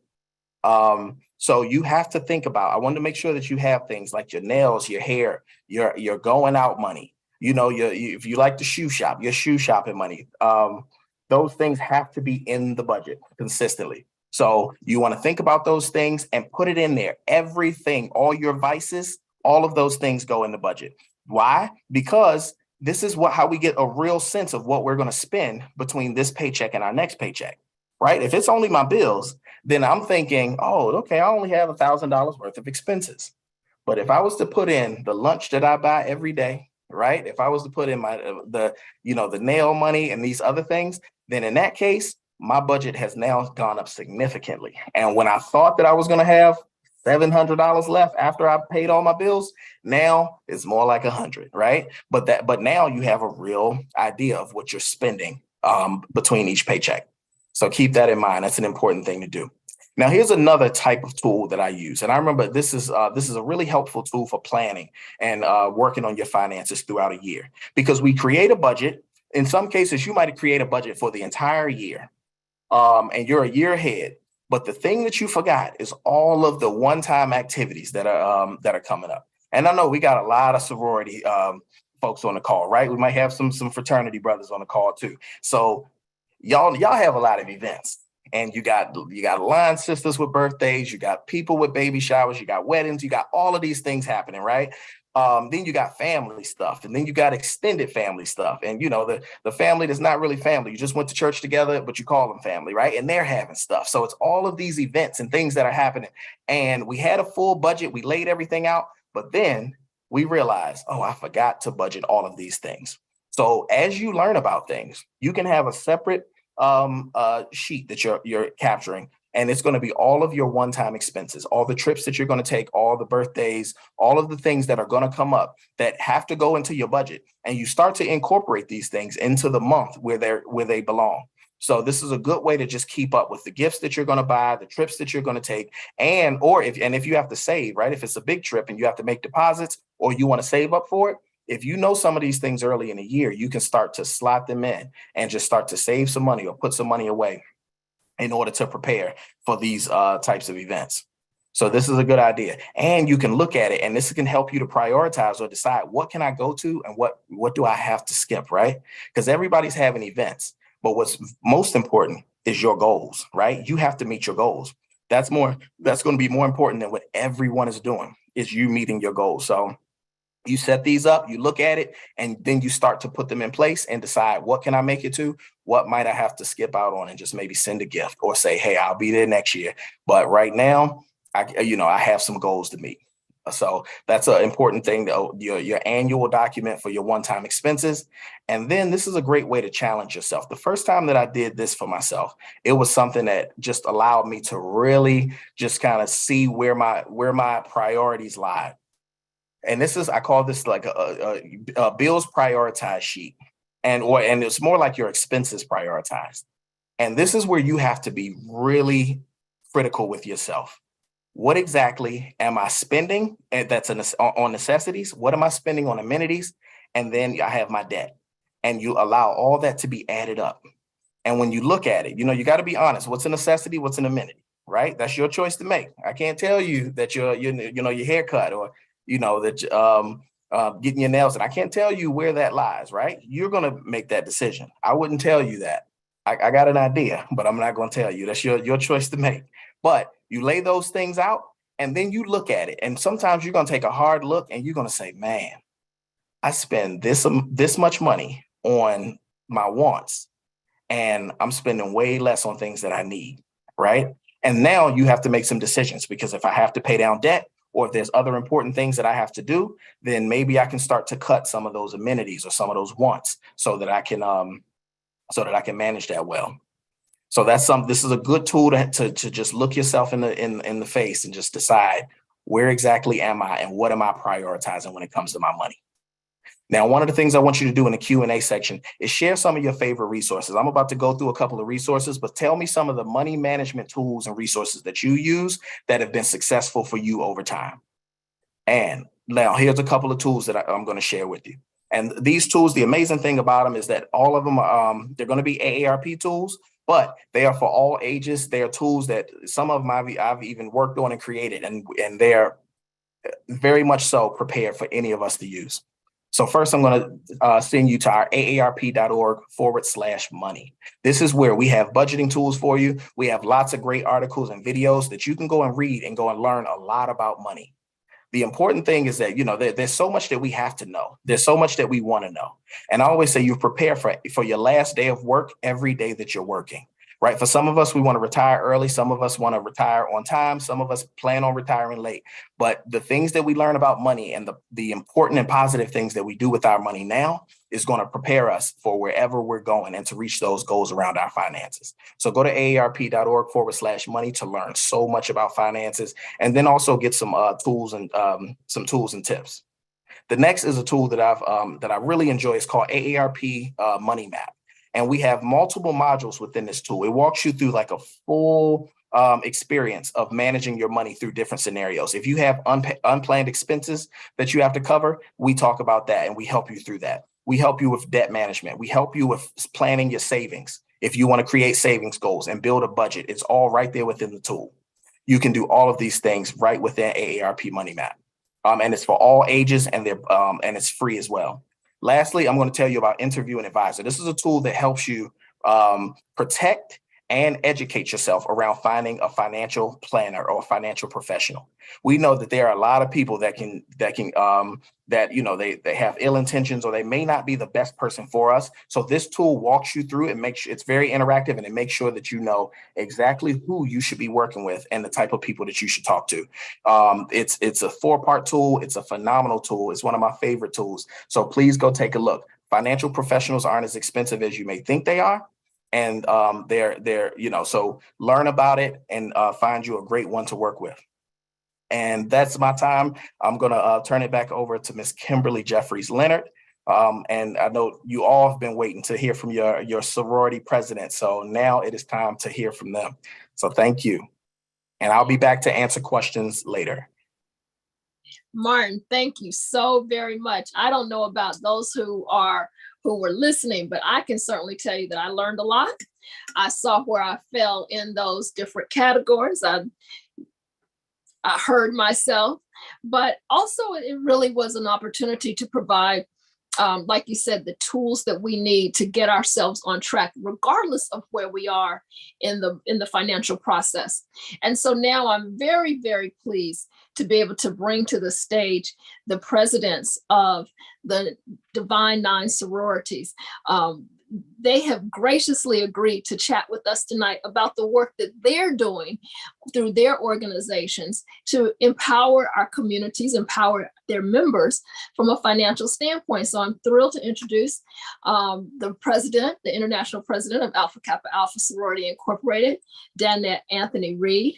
So you have to think about, I want to make sure that you have things like your nails, your hair, your going out money. If you like to shoe shop, your shoe shopping money, those things have to be in the budget consistently. So you want to think about those things and put it in there. Everything, all your vices, all of those things go in the budget. Why? Because this is how we get a real sense of what we're going to spend between this paycheck and our next paycheck, right? If it's only my bills, then I'm thinking, oh, okay, I only have $1,000 worth of expenses. But if I was to put in the lunch that I buy every day, right? If I was to put in the nail money and these other things, then in that case, my budget has now gone up significantly. And when I thought that I was going to have $700 left after I paid all my bills, now it's more like 100, right? But now you have a real idea of what you're spending between each paycheck. So keep that in mind. That's an important thing to do. Now, here's another type of tool that I use. And I remember this is a really helpful tool for planning and working on your finances throughout a year, because we create a budget. In some cases, you might create a budget for the entire year and you're a year ahead. But the thing that you forgot is all of the one-time activities that are coming up. And I know we got a lot of sorority folks on the call, right? We might have some fraternity brothers on the call too. So y'all have a lot of events. And you got line sisters with birthdays, you got people with baby showers, you got weddings, you got all of these things happening, right? Then you got family stuff, and then you got extended family stuff. And the family that's not really family. You just went to church together, but you call them family, right? And they're having stuff. So it's all of these events and things that are happening. And we had a full budget, we laid everything out, but then we realize, oh, I forgot to budget all of these things. So as you learn about things, you can have a separate sheet that you're capturing, and it's going to be all of your one-time expenses, all the trips that you're going to take, all the birthdays, all of the things that are going to come up that have to go into your budget. And you start to incorporate these things into the month where they belong. So this is a good way to just keep up with the gifts that you're going to buy, the trips that you're going to take, and if you have to save, right? If it's a big trip and you have to make deposits or you want to save up for it, if you know some of these things early in the year, you can start to slot them in and just start to save some money or put some money away in order to prepare for these types of events. So this is a good idea. And you can look at it, and this can help you to prioritize or decide what can I go to and what do I have to skip, right? Because everybody's having events, but what's most important is your goals, right? You have to meet your goals. That's going to be more important than what everyone is doing, is you meeting your goals. So you set these up, you look at it, and then you start to put them in place and decide, what can I make it to? What might I have to skip out on and just maybe send a gift or say, hey, I'll be there next year. But right now, I have some goals to meet. So that's an important thing, your annual document for your one-time expenses. And then this is a great way to challenge yourself. The first time that I did this for myself, it was something that just allowed me to really just kind of see where my priorities lie. And I call this like a bills prioritized sheet, and it's more like your expenses prioritized. And this is where you have to be really critical with yourself. What exactly am I spending? And that's on necessities. What am I spending on amenities? And then I have my debt, and you allow all that to be added up. And when you look at it, you got to be honest. What's a necessity? What's an amenity? Right? That's your choice to make. I can't tell you that your haircut or that getting your nails done. I can't tell you where that lies, right? You're going to make that decision. I wouldn't tell you that. I got an idea, but I'm not going to tell you. That's your choice to make. But you lay those things out, and then you look at it. And sometimes you're going to take a hard look, and you're going to say, man, I spend this much money on my wants, and I'm spending way less on things that I need, right? And now you have to make some decisions, because if I have to pay down debt, or if there's other important things that I have to do, then maybe I can start to cut some of those amenities or some of those wants so that I can manage that well. So this is a good tool to just look yourself in the face and just decide, where exactly am I and what am I prioritizing when it comes to my money? Now, one of the things I want you to do in the Q&A section is share some of your favorite resources. I'm about to go through a couple of resources, but tell me some of the money management tools and resources that you use that have been successful for you over time. And now here's a couple of tools that I'm going to share with you. And these tools, the amazing thing about them is that all of them, they're going to be AARP tools, but they are for all ages. They are tools that some of them I've even worked on and created, and they're very much so prepared for any of us to use. So first, I'm going to send you to our aarp.org/money. This is where we have budgeting tools for you. We have lots of great articles and videos that you can go and read and go and learn a lot about money. The important thing is that, there's so much that we have to know. There's so much that we want to know. And I always say you prepare for your last day of work every day that you're working. Right. For some of us, we want to retire early. Some of us want to retire on time. Some of us plan on retiring late. But the things that we learn about money and the important and positive things that we do with our money now is going to prepare us for wherever we're going and to reach those goals around our finances. So go to aarp.org/money to learn so much about finances, and then also get some tools and tips. The next is a tool that I really enjoy. It's called AARP Money Map. And we have multiple modules within this tool. It walks you through like a full experience of managing your money through different scenarios. If you have unplanned expenses that you have to cover, we talk about that and we help you through that. We help you with debt management. We help you with planning your savings. If you want to create savings goals and build a budget, it's all right there within the tool. You can do all of these things right within AARP Money Map. And it's for all ages, and it's free as well. Lastly, I'm going to tell you about Interview an Advisor. This is a tool that helps you protect and educate yourself around finding a financial planner or a financial professional. We know that there are a lot of people that they have ill intentions, or they may not be the best person for us. So this tool walks you through and makes sure it's very interactive, and it makes sure that you know exactly who you should be working with and the type of people that you should talk to. It's a 4-part tool. It's a phenomenal tool. It's one of my favorite tools. So please go take a look. Financial professionals aren't as expensive as you may think they are. And so learn about it and find you a great one to work with. And that's my time. I'm going to turn it back over to Miss Kimberly Jeffries Leonard. And I know you all have been waiting to hear from your sorority president. So now it is time to hear from them. So thank you. And I'll be back to answer questions later. Martin, thank you so very much. I don't know about those who were listening, but I can certainly tell you that I learned a lot. I saw where I fell in those different categories. I heard myself, but also it really was an opportunity to provide, like you said, the tools that we need to get ourselves on track, regardless of where we are in the financial process. And so now I'm very, very pleased to be able to bring to the stage the presidents of the Divine Nine sororities. They have graciously agreed to chat with us tonight about the work that they're doing through their organizations to empower our communities, empower their members from a financial standpoint. So I'm thrilled to introduce the president, the international president of Alpha Kappa Alpha Sorority Incorporated, Danette Anthony Reed.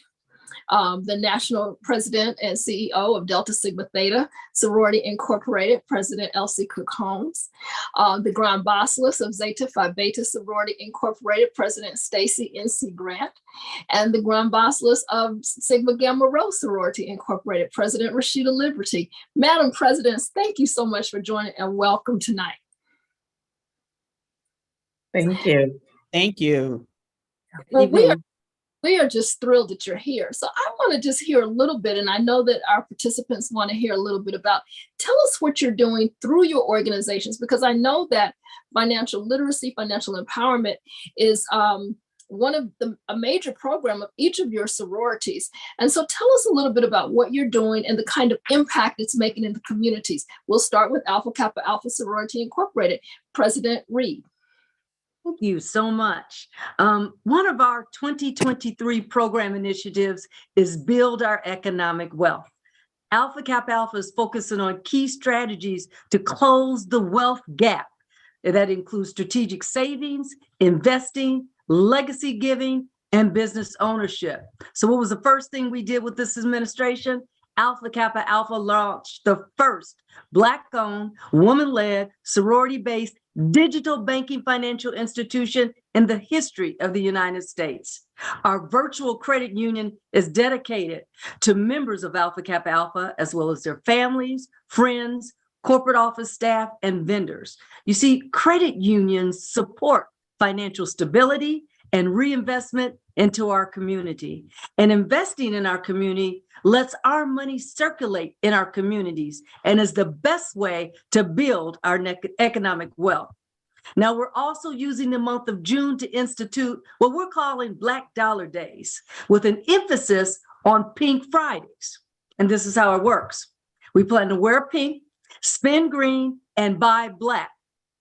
The national president and CEO of Delta Sigma Theta Sorority Incorporated, President Elsie Cook Holmes. The Grand Basileus of Zeta Phi Beta Sorority Incorporated, President Stacy N.C. Grant. And the Grand Basileus of Sigma Gamma Rho Sorority Incorporated, President Rashida Liberty. Madam Presidents, thank you so much for joining and welcome tonight. Thank you. Thank you. Well, we are just thrilled that you're here. So I want to just hear a little bit, and I know that our participants want to hear a little bit about, tell us what you're doing through your organizations, because I know that financial literacy, financial empowerment is one of a major program of each of your sororities. And so tell us a little bit about what you're doing and the kind of impact it's making in the communities. We'll start with Alpha Kappa Alpha Sorority Incorporated, President Reed. Thank you so much. One of our 2023 program initiatives is Build Our Economic Wealth. Alpha Kappa Alpha is focusing on key strategies to close the wealth gap. That includes strategic savings, investing, legacy giving, and business ownership. So what was the first thing we did with this administration? Alpha Kappa Alpha launched the first Black-owned, woman-led, sorority-based digital banking financial institution in the history of the United States. Our virtual credit union is dedicated to members of Alpha Kappa Alpha, as well as their families, friends, corporate office staff, and vendors. You see, credit unions support financial stability and reinvestment into our community. And investing in our community lets our money circulate in our communities and is the best way to build our economic wealth. Now, we're also using the month of June to institute what we're calling Black Dollar Days, with an emphasis on Pink Fridays. And this is how it works. We plan to wear pink, spend green, and buy Black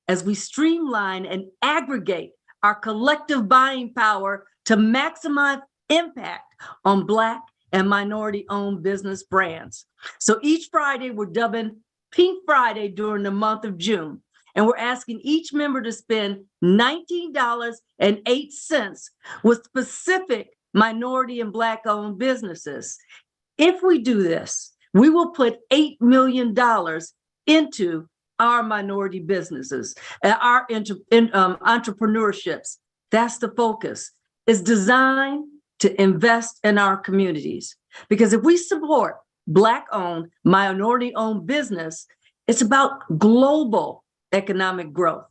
as we streamline and aggregate our collective buying power to maximize impact on Black and minority-owned business brands. So each Friday, we're dubbing Pink Friday during the month of June. And we're asking each member to spend $19.08 with specific minority and Black-owned businesses. If we do this, we will put $8 million into our minority businesses, our entrepreneurships. That's the focus. It's designed to invest in our communities. Because if we support Black-owned, minority-owned business, it's about global economic growth.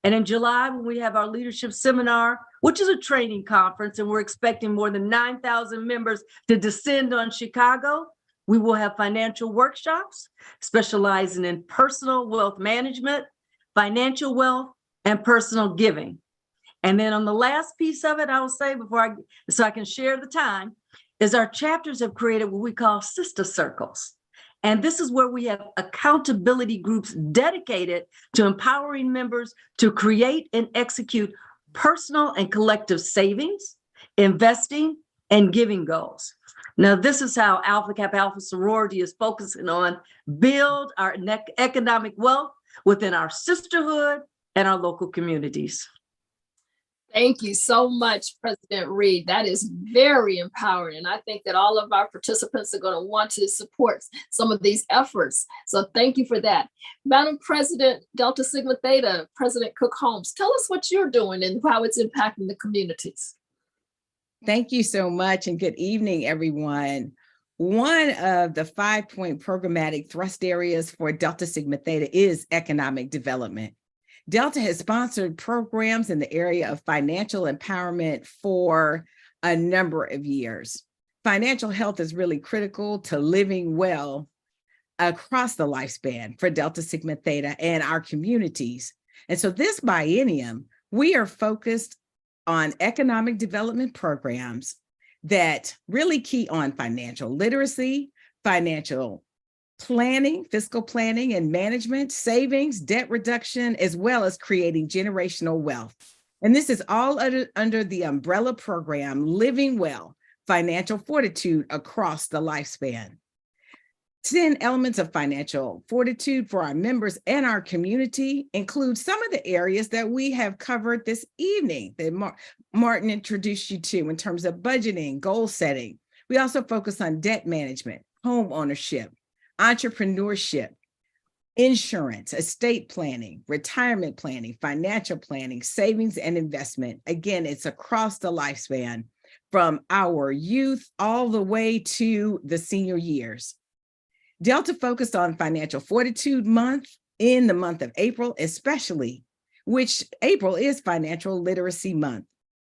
And in July, when we have our leadership seminar, which is a training conference, and we're expecting more than 9,000 members to descend on Chicago, we will have financial workshops specializing in personal wealth management, financial wealth, and personal giving. And then on the last piece of it, I will say so I can share the time, is our chapters have created what we call sister circles. And this is where we have accountability groups dedicated to empowering members to create and execute personal and collective savings, investing, and giving goals. Now, this is how Alpha Kappa Alpha Sorority is focusing on build our economic wealth within our sisterhood and our local communities. Thank you so much, President Reed. That is very empowering. And I think that all of our participants are going to want to support some of these efforts. So thank you for that. Madam President, Delta Sigma Theta, President Cook Holmes, tell us what you're doing and how it's impacting the communities. Thank you so much, and good evening, everyone. One of the 5-point programmatic thrust areas for Delta Sigma Theta is economic development. Delta has sponsored programs in the area of financial empowerment for a number of years. Financial health is really critical to living well across the lifespan for Delta Sigma Theta and our communities. And so this biennium, we are focused on economic development programs that really key on financial literacy, financial planning, fiscal planning and management, savings, debt reduction, as well as creating generational wealth. And this is all under the umbrella program, Living Well, Financial Fortitude Across the Lifespan. 10 elements of financial fortitude for our members and our community include some of the areas that we have covered this evening that Martin introduced you to in terms of budgeting, goal setting. We also focus on debt management, home ownership, entrepreneurship, insurance, estate planning, retirement planning, financial planning, savings and investment. Again, it's across the lifespan from our youth all the way to the senior years. Delta focused on Financial Fortitude Month in the month of April, especially, which April is Financial Literacy Month.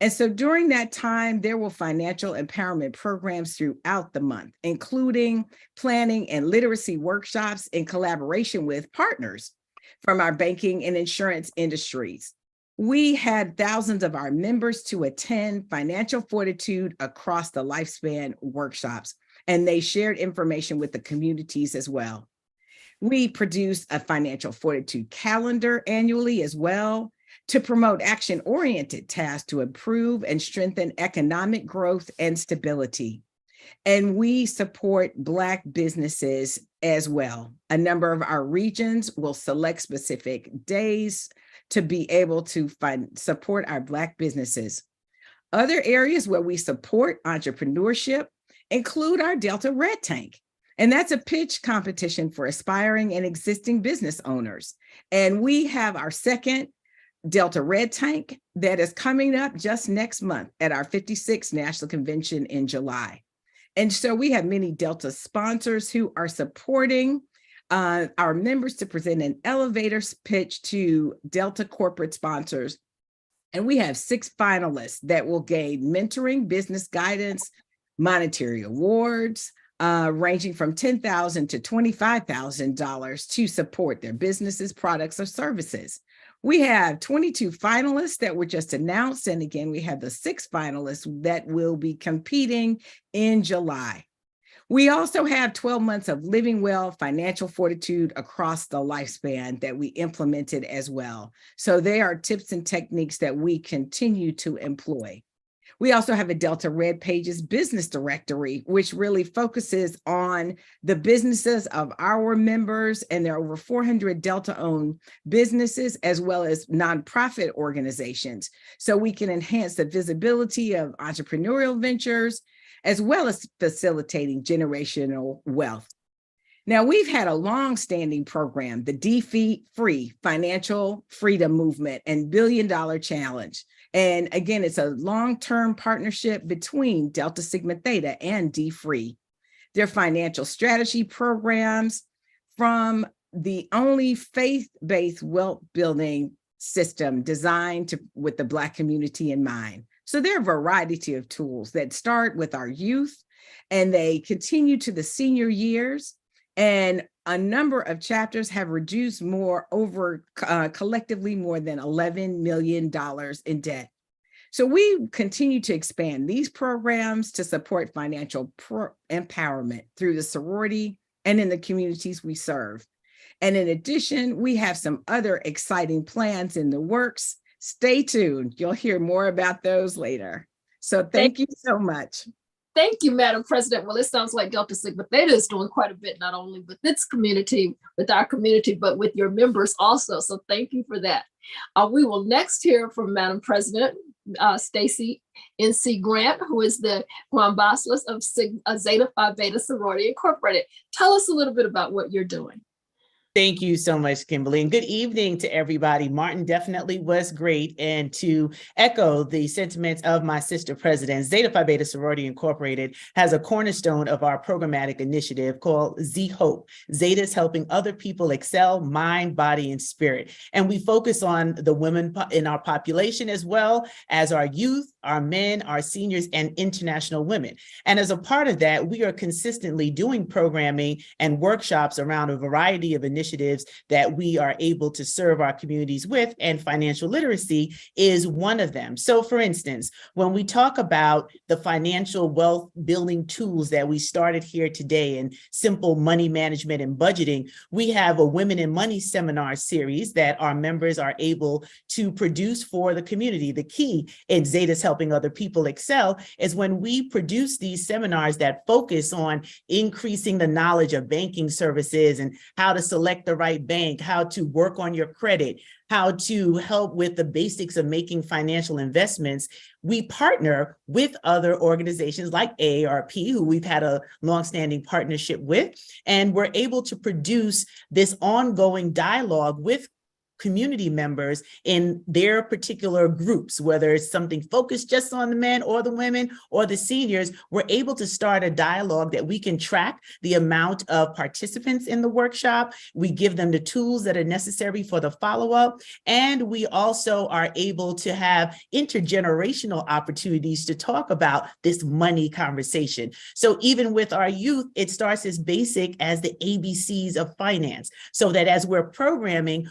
And so during that time, there were financial empowerment programs throughout the month, including planning and literacy workshops in collaboration with partners from our banking and insurance industries. We had thousands of our members to attend Financial Fortitude Across the Lifespan workshops, and they shared information with the communities as well. We produce a financial fortitude calendar annually as well to promote action-oriented tasks to improve and strengthen economic growth and stability. And we support Black businesses as well. A number of our regions will select specific days to be able to support our Black businesses. Other areas where we support entrepreneurship include our Delta Red Tank. And that's a pitch competition for aspiring and existing business owners. And we have our second Delta Red Tank that is coming up just next month at our 56th National Convention in July. And so we have many Delta sponsors who are supporting our members to present an elevator pitch to Delta corporate sponsors. And we have 6 finalists that will gain mentoring, business guidance, monetary awards, ranging from $10,000 to $25,000 to support their businesses, products, or services. We have 22 finalists that were just announced. And again, we have the 6 finalists that will be competing in July. We also have 12 months of Living Well Financial Fortitude Across the Lifespan that we implemented as well. So they are tips and techniques that we continue to employ. We also have a Delta Red Pages business directory, which really focuses on the businesses of our members, and there are over 400 Delta-owned businesses as well as nonprofit organizations. So we can enhance the visibility of entrepreneurial ventures, as well as facilitating generational wealth. Now, we've had a long-standing program, the Defeat-Free Financial Freedom Movement and $1 Billion Challenge. And again, it's a long-term partnership between Delta Sigma Theta and D-Free. They're financial strategy programs from the only faith-based wealth building system designed with the Black community in mind. So there are a variety of tools that start with our youth and they continue to the senior years. And a number of chapters have reduced collectively more than $11 million in debt. So we continue to expand these programs to support financial empowerment through the sorority and in the communities we serve. And in addition, we have some other exciting plans in the works. Stay tuned. You'll hear more about those later. So thank you so much. Thank you, Madam President. Well, it sounds like Delta Sigma Theta is doing quite a bit, not only with its community, with our community, but with your members also. So thank you for that. We will next hear from Madam President Stacy N.C. Grant, who is the Grand Basileus of Zeta Phi Beta Sorority Incorporated. Tell us a little bit about what you're doing. Thank you so much, Kimberly, and good evening to everybody. Martin definitely was great, and to echo the sentiments of my sister president, Zeta Phi Beta Sorority Incorporated has a cornerstone of our programmatic initiative called Z-Hope. Zeta is helping other people excel mind, body, and spirit. And we focus on the women in our population as well as our youth, our men, our seniors, and international women. And as a part of that, we are consistently doing programming and workshops around a variety of initiatives that we are able to serve our communities with, and financial literacy is one of them. So for instance, when we talk about the financial wealth building tools that we started here today and simple money management and budgeting, we have a Women in Money seminar series that our members are able to produce for the community. The key in Zeta's helping other people excel is when we produce these seminars that focus on increasing the knowledge of banking services and how to select the right bank, how to work on your credit, how to help with the basics of making financial investments. We partner with other organizations like AARP, who we've had a longstanding partnership with, and we're able to produce this ongoing dialogue with community members in their particular groups, whether it's something focused just on the men or the women or the seniors. We're able to start a dialogue that we can track the amount of participants in the workshop. We give them the tools that are necessary for the follow-up. And we also are able to have intergenerational opportunities to talk about this money conversation. So even with our youth, it starts as basic as the ABCs of finance, so that as we're programming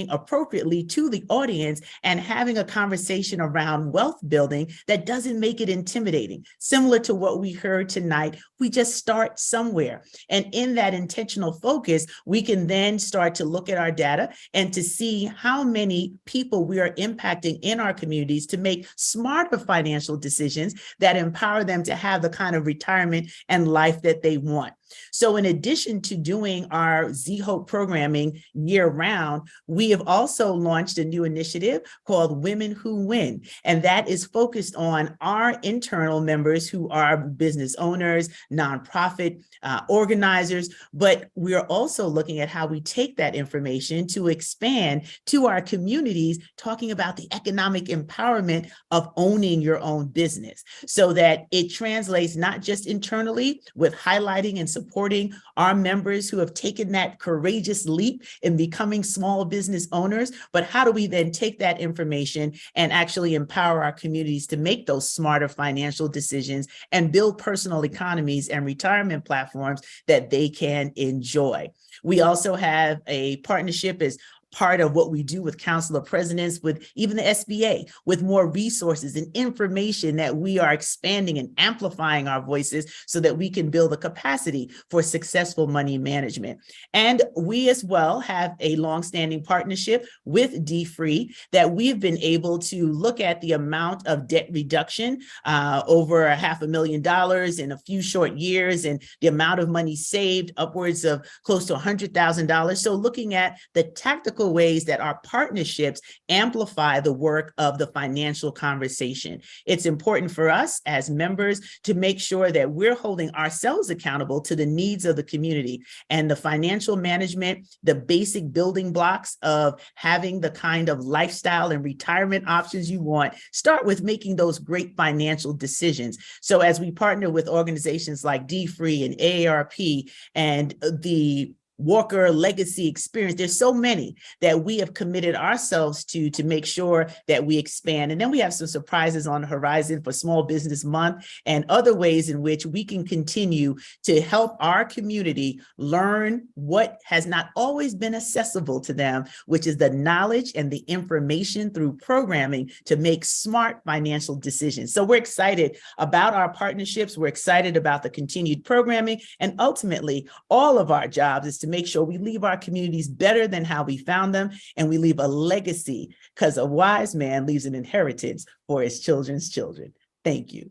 appropriately to the audience and having a conversation around wealth building that doesn't make it intimidating. Similar to what we heard tonight, we just start somewhere. And in that intentional focus, we can then start to look at our data and to see how many people we are impacting in our communities to make smarter financial decisions that empower them to have the kind of retirement and life that they want. So in addition to doing our Z-Hope programming year round, we have also launched a new initiative called Women Who Win. And that is focused on our internal members who are business owners, nonprofit organizers, but we are also looking at how we take that information to expand to our communities, talking about the economic empowerment of owning your own business, so that it translates not just internally with highlighting and supporting our members who have taken that courageous leap in becoming small business owners, but how do we then take that information and actually empower our communities to make those smarter financial decisions and build personal economies and retirement platforms that they can enjoy. We also have a partnership as part of what we do with Council of Presidents, with even the SBA, with more resources and information that we are expanding and amplifying our voices so that we can build a capacity for successful money management. And we as well have a longstanding partnership with D-Free that we've been able to look at the amount of debt reduction over $500,000 in a few short years, and the amount of money saved upwards of close to $100,000. So looking at the tactical ways that our partnerships amplify the work of the financial conversation. It's important for us as members to make sure that we're holding ourselves accountable to the needs of the community, and the financial management, the basic building blocks of having the kind of lifestyle and retirement options you want, start with making those great financial decisions. So as we partner with organizations like D-Free and AARP and the Walker legacy experience. There's so many that we have committed ourselves to make sure that we expand. And then we have some surprises on the horizon for Small Business Month and other ways in which we can continue to help our community learn what has not always been accessible to them, which is the knowledge and the information through programming to make smart financial decisions. So we're excited about our partnerships. We're excited about the continued programming. And ultimately, all of our jobs is to make sure we leave our communities better than how we found them, and we leave a legacy, because a wise man leaves an inheritance for his children's children. Thank you.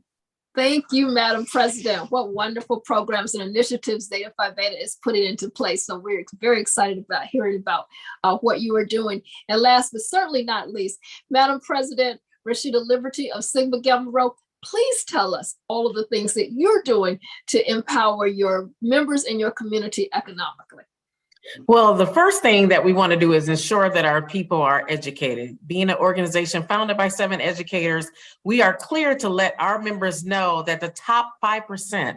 Thank you, Madam President. What wonderful programs and initiatives Zeta Phi Beta is putting into place. So we're very excited about hearing about what you are doing. And last but certainly not least, Madam President Rashida Liberty of Sigma Gamma Rho, please tell us all of the things that you're doing to empower your members in your community economically. Well, the first thing that we want to do is ensure that our people are educated. Being an organization founded by 7 educators, we are clear to let our members know that the top 5%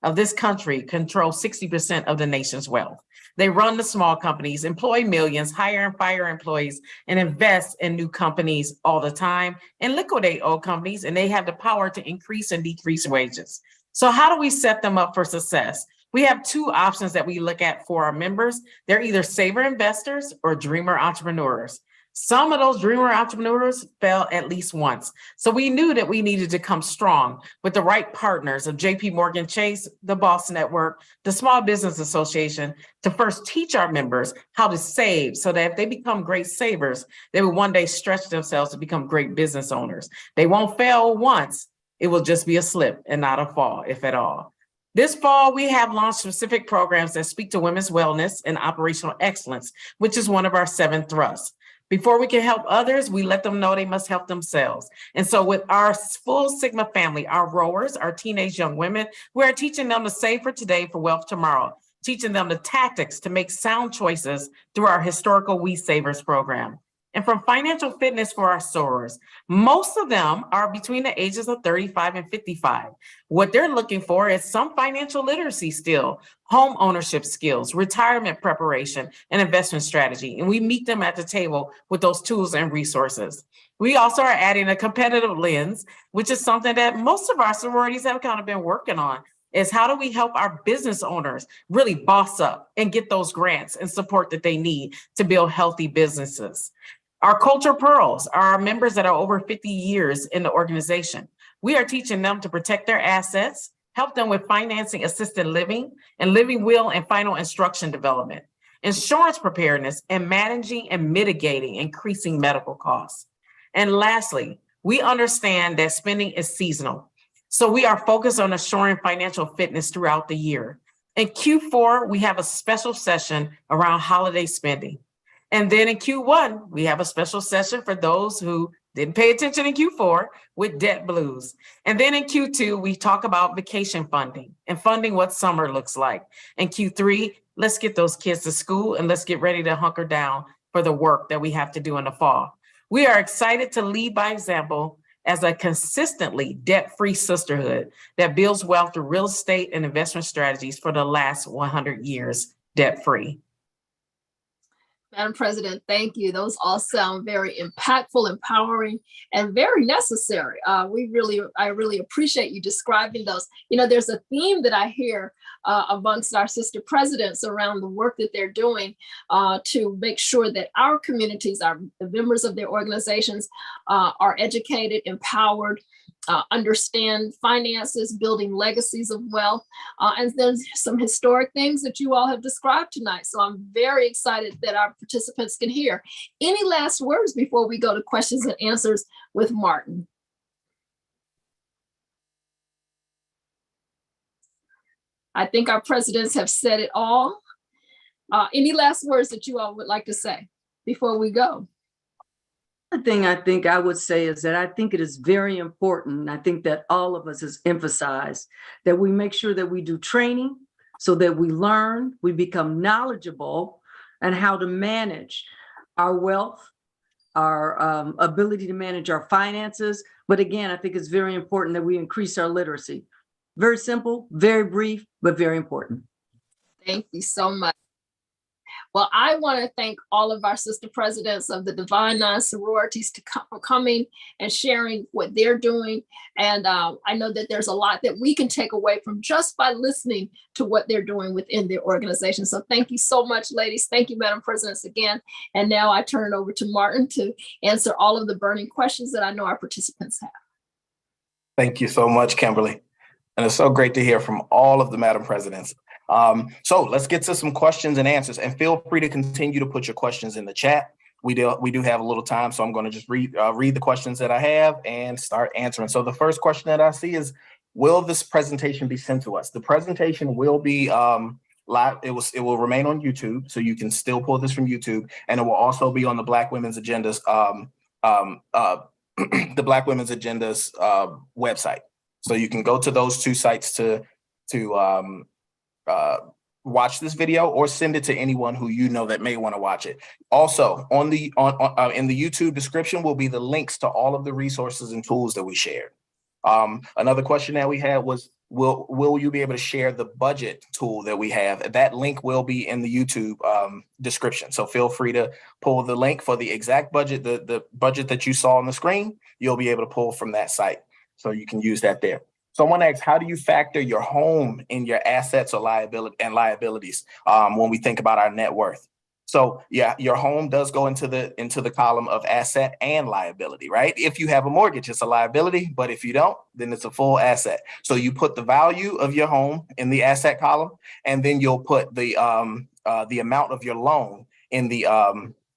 of this country control 60% of the nation's wealth. They run the small companies, employ millions, hire and fire employees, and invest in new companies all the time and liquidate old companies, and they have the power to increase and decrease wages. So how do we set them up for success? We have 2 options that we look at for our members. They're either saver investors or dreamer entrepreneurs. Some of those dreamer entrepreneurs fail at least once. So we knew that we needed to come strong with the right partners of JP Morgan Chase, the Boss Network, the Small Business Association, to first teach our members how to save so that if they become great savers, they will one day stretch themselves to become great business owners. They won't fail once. It will just be a slip and not a fall, if at all. This fall, we have launched specific programs that speak to women's wellness and operational excellence, which is one of our 7 thrusts. Before we can help others, we let them know they must help themselves. And so with our full Sigma family, our rowers, our teenage young women, we are teaching them to save for today for wealth tomorrow, teaching them the tactics to make sound choices through our historical We Savers program. And from financial fitness for our sorors, most of them are between the ages of 35 and 55. What they're looking for is some financial literacy still, home ownership skills, retirement preparation, and investment strategy. And we meet them at the table with those tools and resources. We also are adding a competitive lens, which is something that most of our sororities have kind of been working on, is how do we help our business owners really boss up and get those grants and support that they need to build healthy businesses. Our culture pearls are our members that are over 50 years in the organization. We are teaching them to protect their assets, help them with financing assisted living and living will and final instruction development, insurance preparedness, and managing and mitigating increasing medical costs. And lastly, we understand that spending is seasonal. So we are focused on assuring financial fitness throughout the year. In Q4, we have a special session around holiday spending. And then in Q1, we have a special session for those who didn't pay attention in Q4 with debt blues. And then in Q2, we talk about vacation funding and funding what summer looks like. In Q3, let's get those kids to school and let's get ready to hunker down for the work that we have to do in the fall. We are excited to lead by example as a consistently debt-free sisterhood that builds wealth through real estate and investment strategies for the last 100 years debt-free. Madam President, thank you. Those all sound very impactful, empowering, and very necessary. I really appreciate you describing those. You know, there's a theme that I hear amongst our sister presidents around the work that they're doing to make sure that our communities, the members of their organizations are educated, empowered, understand finances, building legacies of wealth. And there's some historic things that you all have described tonight. So I'm very excited that our participants can hear. Any last words before we go to questions and answers with Martin? I think our presidents have said it all. Any last words that you all would like to say before we go? The thing I think I would say is that I think it is very important, and I think that all of us has emphasized, that we make sure that we do training so that we learn, we become knowledgeable and how to manage our wealth, our ability to manage our finances. But again, I think it's very important that we increase our literacy. Very simple, very brief, but very important. Thank you so much. Well, I want to thank all of our sister presidents of the Divine Nine sororities for coming and sharing what they're doing. And I know that there's a lot that we can take away from just by listening to what they're doing within their organization. So thank you so much, ladies. Thank you, Madam Presidents, again. And now I turn it over to Martin to answer all of the burning questions that I know our participants have. Thank you so much, Kimberly. And it's so great to hear from all of the Madam Presidents. So let's get to some questions and answers, and feel free to continue to put your questions in the chat. We do have a little time, so I'm going to just read the questions that I have and start answering. So the first question that I see is, will this presentation be sent to us? The presentation will be live. It will remain on YouTube, so you can still pull this from YouTube, and it will also be on the Black Women's Agenda's the Black Women's Agenda's website. So you can go to those two sites to watch this video, or send it to anyone who you know that may want to watch it. Also, in the YouTube description will be the links to all of the resources and tools that we shared. Another question that we had was, will you be able to share the budget tool that we have? That link will be in the YouTube description. So feel free to pull the link for the exact budget, the budget that you saw on the screen. You'll be able to pull from that site, so you can use that there. Someone asked, how do you factor your home in your assets or liabilities when we think about our net worth? So yeah, your home does go into the column of asset and liability, right? If you have a mortgage, it's a liability, but if you don't, then it's a full asset. So you put the value of your home in the asset column, and then you'll put the amount of your loan in the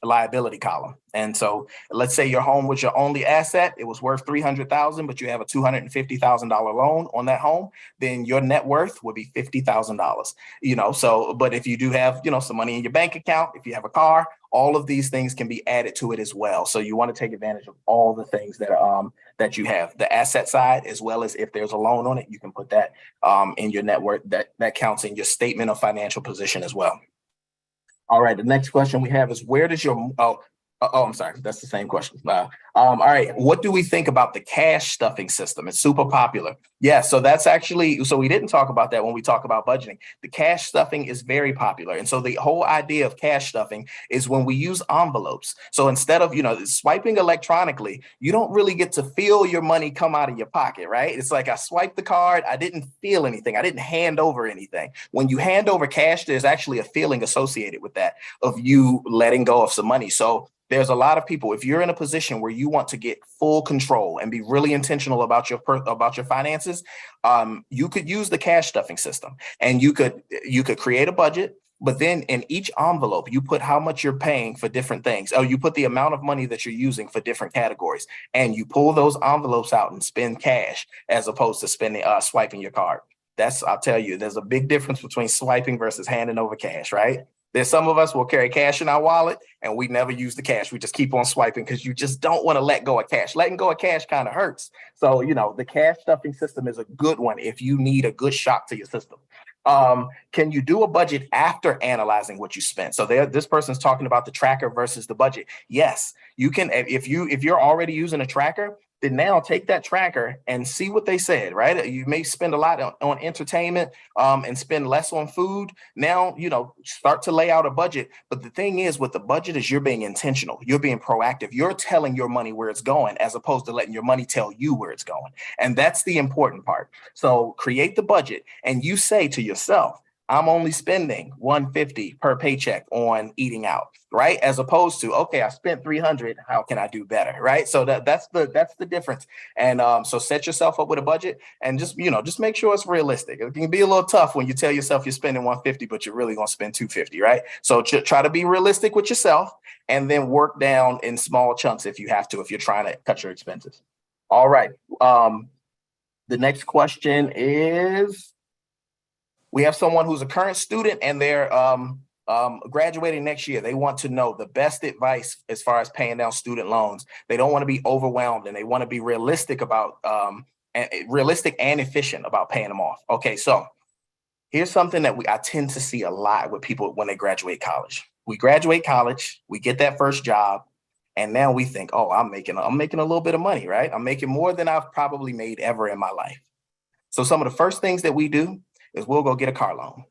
liability column. And so let's say your home was your only asset, it was worth $300,000, but you have a $250,000 loan on that home, then your net worth would be $50,000. So, but if you do have, some money in your bank account, if you have a car, all of these things can be added to it as well. So you want to take advantage of all the things that you have, the asset side, as well as if there's a loan on it, you can put that in your net worth. That counts in your statement of financial position as well. All right, the next question we have is, where does your, I'm sorry, that's the same question. All right, what do we think about the cash stuffing system? It's super popular. Yeah, so that's actually, so we didn't talk about that when we talk about budgeting. The cash stuffing is very popular. And so the whole idea of cash stuffing is when we use envelopes. So instead of, swiping electronically, you don't really get to feel your money come out of your pocket, right? It's like I swiped the card, I didn't feel anything. I didn't hand over anything. When you hand over cash, there's actually a feeling associated with that of you letting go of some money. So there's a lot of people, if you're in a position where you want to get full control and be really intentional about your finances, you could use the cash stuffing system, and you could create a budget. But then in each envelope, you put how much you're paying for different things. Oh, you put the amount of money that you're using for different categories, and you pull those envelopes out and spend cash as opposed to swiping your card. I'll tell you, there's a big difference between swiping versus handing over cash, right? There's some of us will carry cash in our wallet and we never use the cash. We just keep on swiping because you just don't want to let go of cash. Letting go of cash kind of hurts. So, the cash stuffing system is a good one if you need a good shock to your system. Can you do a budget after analyzing what you spent? So this person's talking about the tracker versus the budget. Yes, you can. If you're already using a tracker, then now take that tracker and see what they said, right? You may spend a lot on entertainment and spend less on food. Now, start to lay out a budget. But the thing is, with the budget is you're being intentional. You're being proactive. You're telling your money where it's going as opposed to letting your money tell you where it's going. And that's the important part. So create the budget and you say to yourself, I'm only spending $150 per paycheck on eating out, right? As opposed to, okay, I spent $300. How can I do better, right? So that's the difference. And so set yourself up with a budget and just make sure it's realistic. It can be a little tough when you tell yourself you're spending $150, but you're really gonna spend $250, right? So try to be realistic with yourself and then work down in small chunks if you have to, if you're trying to cut your expenses. All right. The next question is, we have someone who's a current student and they're graduating next year. They want to know the best advice as far as paying down student loans. They don't want to be overwhelmed and they want to be realistic and efficient about paying them off. Okay, so here's something that I tend to see a lot with people when they graduate college. We graduate college, we get that first job, and now we think, oh, I'm making a little bit of money, right? I'm making more than I've probably made ever in my life. So some of the first things that we do is we'll go get a car loan,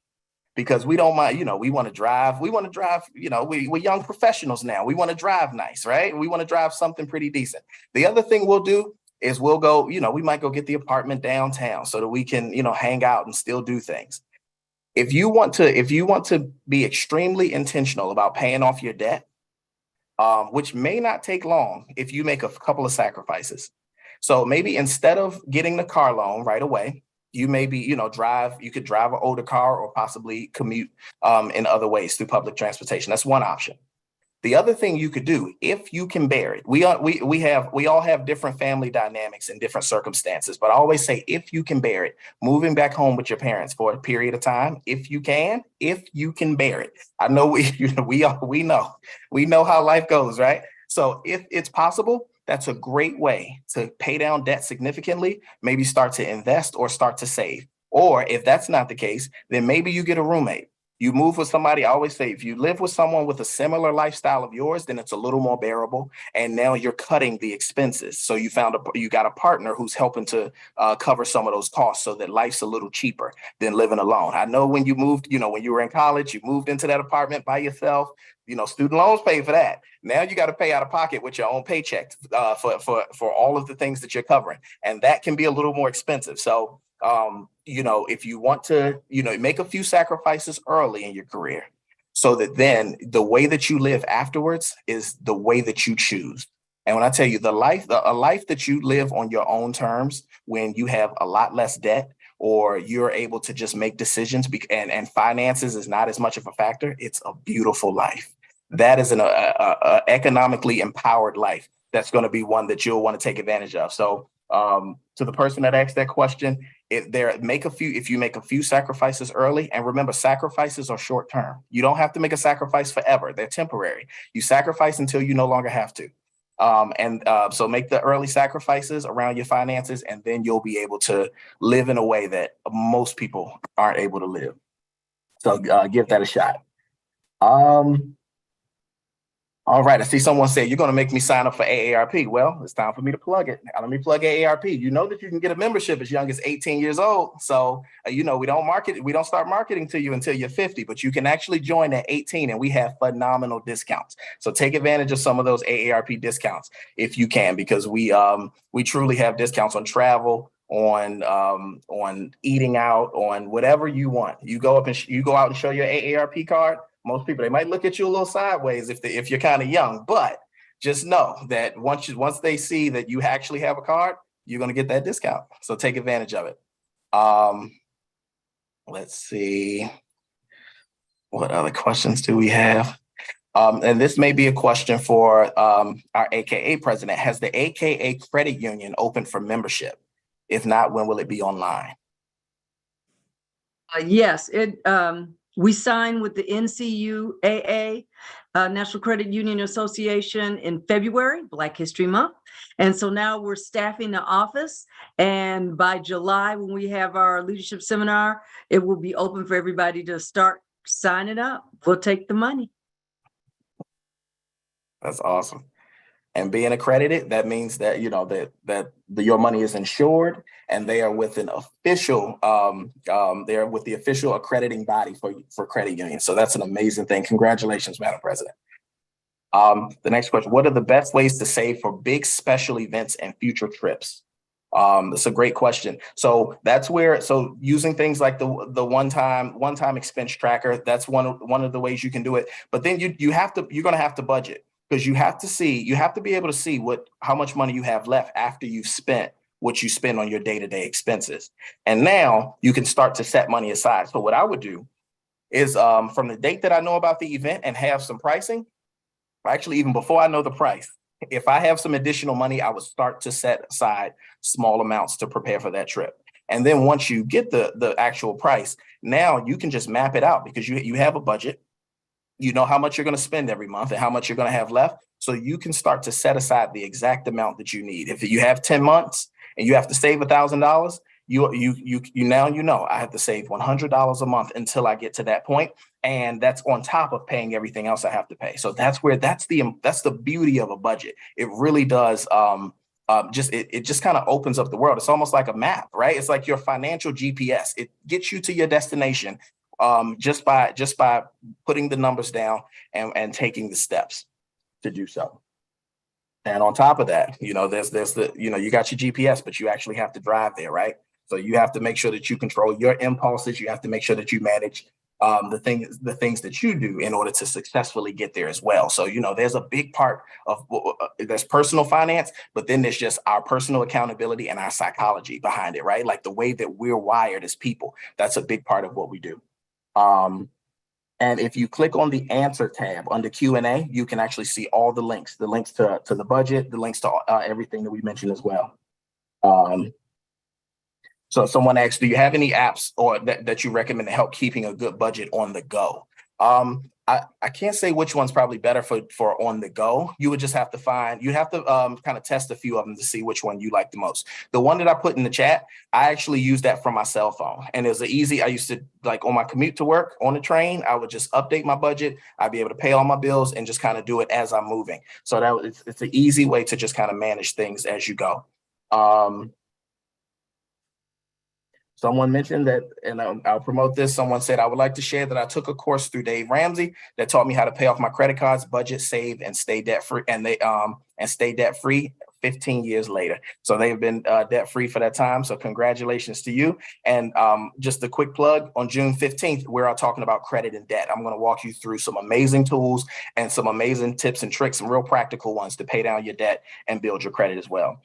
because we don't mind, we want to drive, we're young professionals now. We want to drive nice, right? We want to drive something pretty decent. The other thing we'll do is we'll go, we might go get the apartment downtown so that we can, hang out and still do things. If you want to be extremely intentional about paying off your debt, which may not take long if you make a couple of sacrifices. So maybe instead of getting the car loan right away, you maybe, you could drive an older car or possibly commute in other ways through public transportation. That's one option. The other thing you could do, if you can bear it, we all have different family dynamics and different circumstances, but I always say, if you can bear it, moving back home with your parents for a period of time, if you can bear it. I know we know how life goes, right? So if it's possible, that's a great way to pay down debt significantly, maybe start to invest or start to save. Or if that's not the case, then maybe you get a roommate. You move with somebody. I always say, if you live with someone with a similar lifestyle of yours, then it's a little more bearable. And now you're cutting the expenses. So you got a partner who's helping to cover some of those costs so that life's a little cheaper than living alone. I know when you moved, when you were in college, you moved into that apartment by yourself. Student loans pay for that. Now you got to pay out of pocket with your own paycheck for all of the things that you're covering. And that can be a little more expensive. So if you want to, make a few sacrifices early in your career so that then the way that you live afterwards is the way that you choose. And when I tell you a life that you live on your own terms, when you have a lot less debt or you're able to just make decisions and finances is not as much of a factor, it's a beautiful life. That is an economically empowered life. That's going to be one that you'll want to take advantage of. So to the person that asked that question, if you make a few sacrifices early, and remember, sacrifices are short term. You don't have to make a sacrifice forever. They're temporary. You sacrifice until you no longer have to. So make the early sacrifices around your finances, and then you'll be able to live in a way that most people aren't able to live. So give that a shot. All right, I see someone say, you're going to make me sign up for AARP. Well, it's time for me to plug it. Let me plug AARP. You know that you can get a membership as young as 18 years old. So, we don't start marketing to you until you're 50, but you can actually join at 18 and we have phenomenal discounts. So take advantage of some of those AARP discounts if you can, because we truly have discounts on travel, on eating out, on whatever you want. You go out and show your AARP card. Most people, they might look at you a little sideways if you're kind of young, but just know that once they see that you actually have a card, you're going to get that discount. So take advantage of it. Let's see. What other questions do we have? And this may be a question for our AKA president. Has the AKA credit union open for membership? If not, when will it be online? Yes, we signed with the NCUAA, National Credit Union Association, in February, Black History Month. And so now we're staffing the office. And by July, when we have our leadership seminar, it will be open for everybody to start signing up. We'll take the money. That's awesome. And being accredited, that means that your money is insured, and they are with an official. They're with the official accrediting body for credit unions. So that's an amazing thing. Congratulations, Madam President. The next question: what are the best ways to save for big special events and future trips? That's a great question. So that's where using things like the one-time expense tracker. That's one of the ways you can do it. But then you're going to have to budget. Because you have to be able to see how much money you have left after you've spent what you spend on your day-to-day expenses. And now you can start to set money aside. So what I would do is from the date that I know about the event and have some pricing, actually even before I know the price, if I have some additional money, I would start to set aside small amounts to prepare for that trip. And then once you get the actual price, now you can just map it out because you have a budget. You know how much you're going to spend every month and how much you're going to have left. So you can start to set aside the exact amount that you need. If you have 10 months and you have to save $1,000, I have to save $100 a month until I get to that point. And that's on top of paying everything else I have to pay. So that's the beauty of a budget. It really does. It just kind of opens up the world. It's almost like a map, right? It's like your financial GPS. It gets you to your destination just by putting the numbers down and taking the steps to do so. And on top of that, there's the, you got your GPS, but you actually have to drive there, right? So you have to make sure that you control your impulses. You have to make sure that you manage the things that you do in order to successfully get there as well. So, there's a big part of there's personal finance, but then there's just our personal accountability and our psychology behind it, right? Like the way that we're wired as people. That's a big part of what we do. And if you click on the answer tab under Q&A, you can actually see all the links to the budget, the links to everything that we mentioned as well. So someone asked, do you have any apps or that you recommend to help keeping a good budget on the go? I can't say which one's probably better for on the go. You would just have to kind of test a few of them to see which one you like the most. The one that I put in the chat, I actually use that from my cell phone. And it was I used to, like on my commute to work on the train, I would just update my budget. I'd be able to pay all my bills and just kind of do it as I'm moving. So it's an easy way to just kind of manage things as you go. Someone mentioned that, and I'll promote this. Someone said, I would like to share that I took a course through Dave Ramsey that taught me how to pay off my credit cards, budget, save, and stay debt free. And stay debt free 15 years later. So they've been debt free for that time. So congratulations to you. And just a quick plug, on June 15th, we're talking about credit and debt. I'm going to walk you through some amazing tools and some amazing tips and tricks, some real practical ones to pay down your debt and build your credit as well.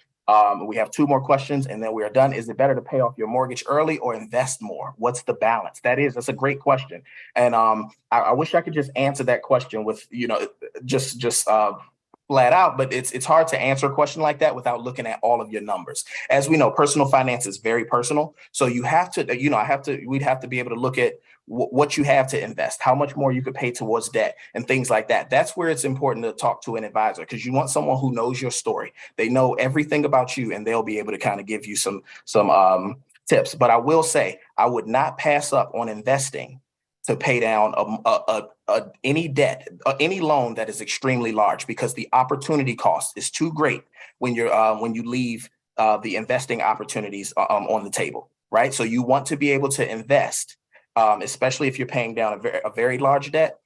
We have 2 more questions and then we are done. Is it better to pay off your mortgage early or invest more? What's the balance? That's a great question. And I wish I could just answer that question with, just flat out, but it's hard to answer a question like that without looking at all of your numbers. As we know, personal finance is very personal. So you have to, we'd have to be able to look at what you have to invest, how much more you could pay towards debt and things like that. That's where it's important to talk to an advisor, because you want someone who knows your story. They know everything about you and they'll be able to kind of give you some tips. But I will say, I would not pass up on investing to pay down any debt, any loan that is extremely large, because the opportunity cost is too great when you leave the investing opportunities on the table, right? So you want to be able to invest, especially if you're paying down a very large debt.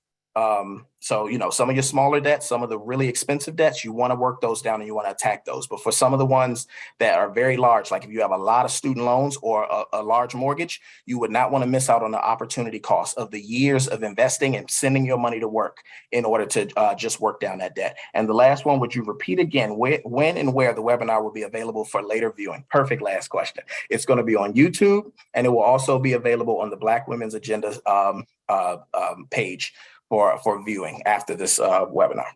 So, some of your smaller debts, some of the really expensive debts, you want to work those down and you want to attack those. But for some of the ones that are very large, like if you have a lot of student loans or a large mortgage, you would not want to miss out on the opportunity cost of the years of investing and sending your money to work in order to just work down that debt. And the last one, would you repeat again when and where the webinar will be available for later viewing? Perfect last question. It's going to be on YouTube, and it will also be available on the Black Women's Agenda page for viewing after this webinar.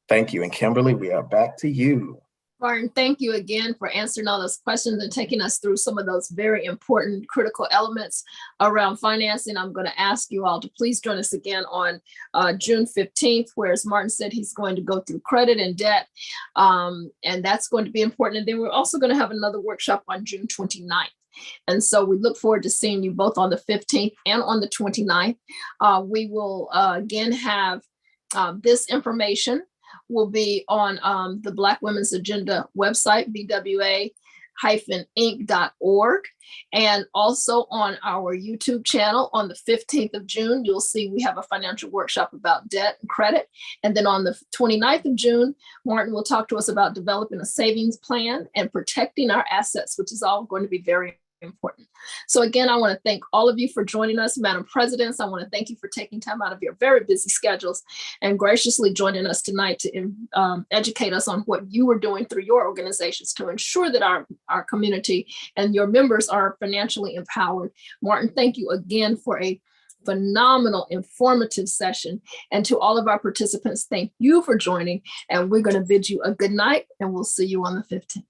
Thank you. And Kimberly, we are back to you. Martin, thank you again for answering all those questions and taking us through some of those very important critical elements around financing. I'm going to ask you all to please join us again on June 15th, where, as Martin said, he's going to go through credit and debt, and that's going to be important. And then we're also going to have another workshop on June 29th. And so we look forward to seeing you both on the 15th and on the 29th. We will again have this information will be on the Black Women's Agenda website, bwa-inc.org, and also on our YouTube channel. On the 15th of June, you'll see we have a financial workshop about debt and credit. And then on the 29th of June, Martin will talk to us about developing a savings plan and protecting our assets, which is all going to be very important. So again, I want to thank all of you for joining us. Madam Presidents, I want to thank you for taking time out of your very busy schedules and graciously joining us tonight to educate us on what you are doing through your organizations to ensure that our community and your members are financially empowered. Martin, thank you again for a phenomenal, informative session. And to all of our participants, thank you for joining. And we're going to bid you a good night, and we'll see you on the 15th.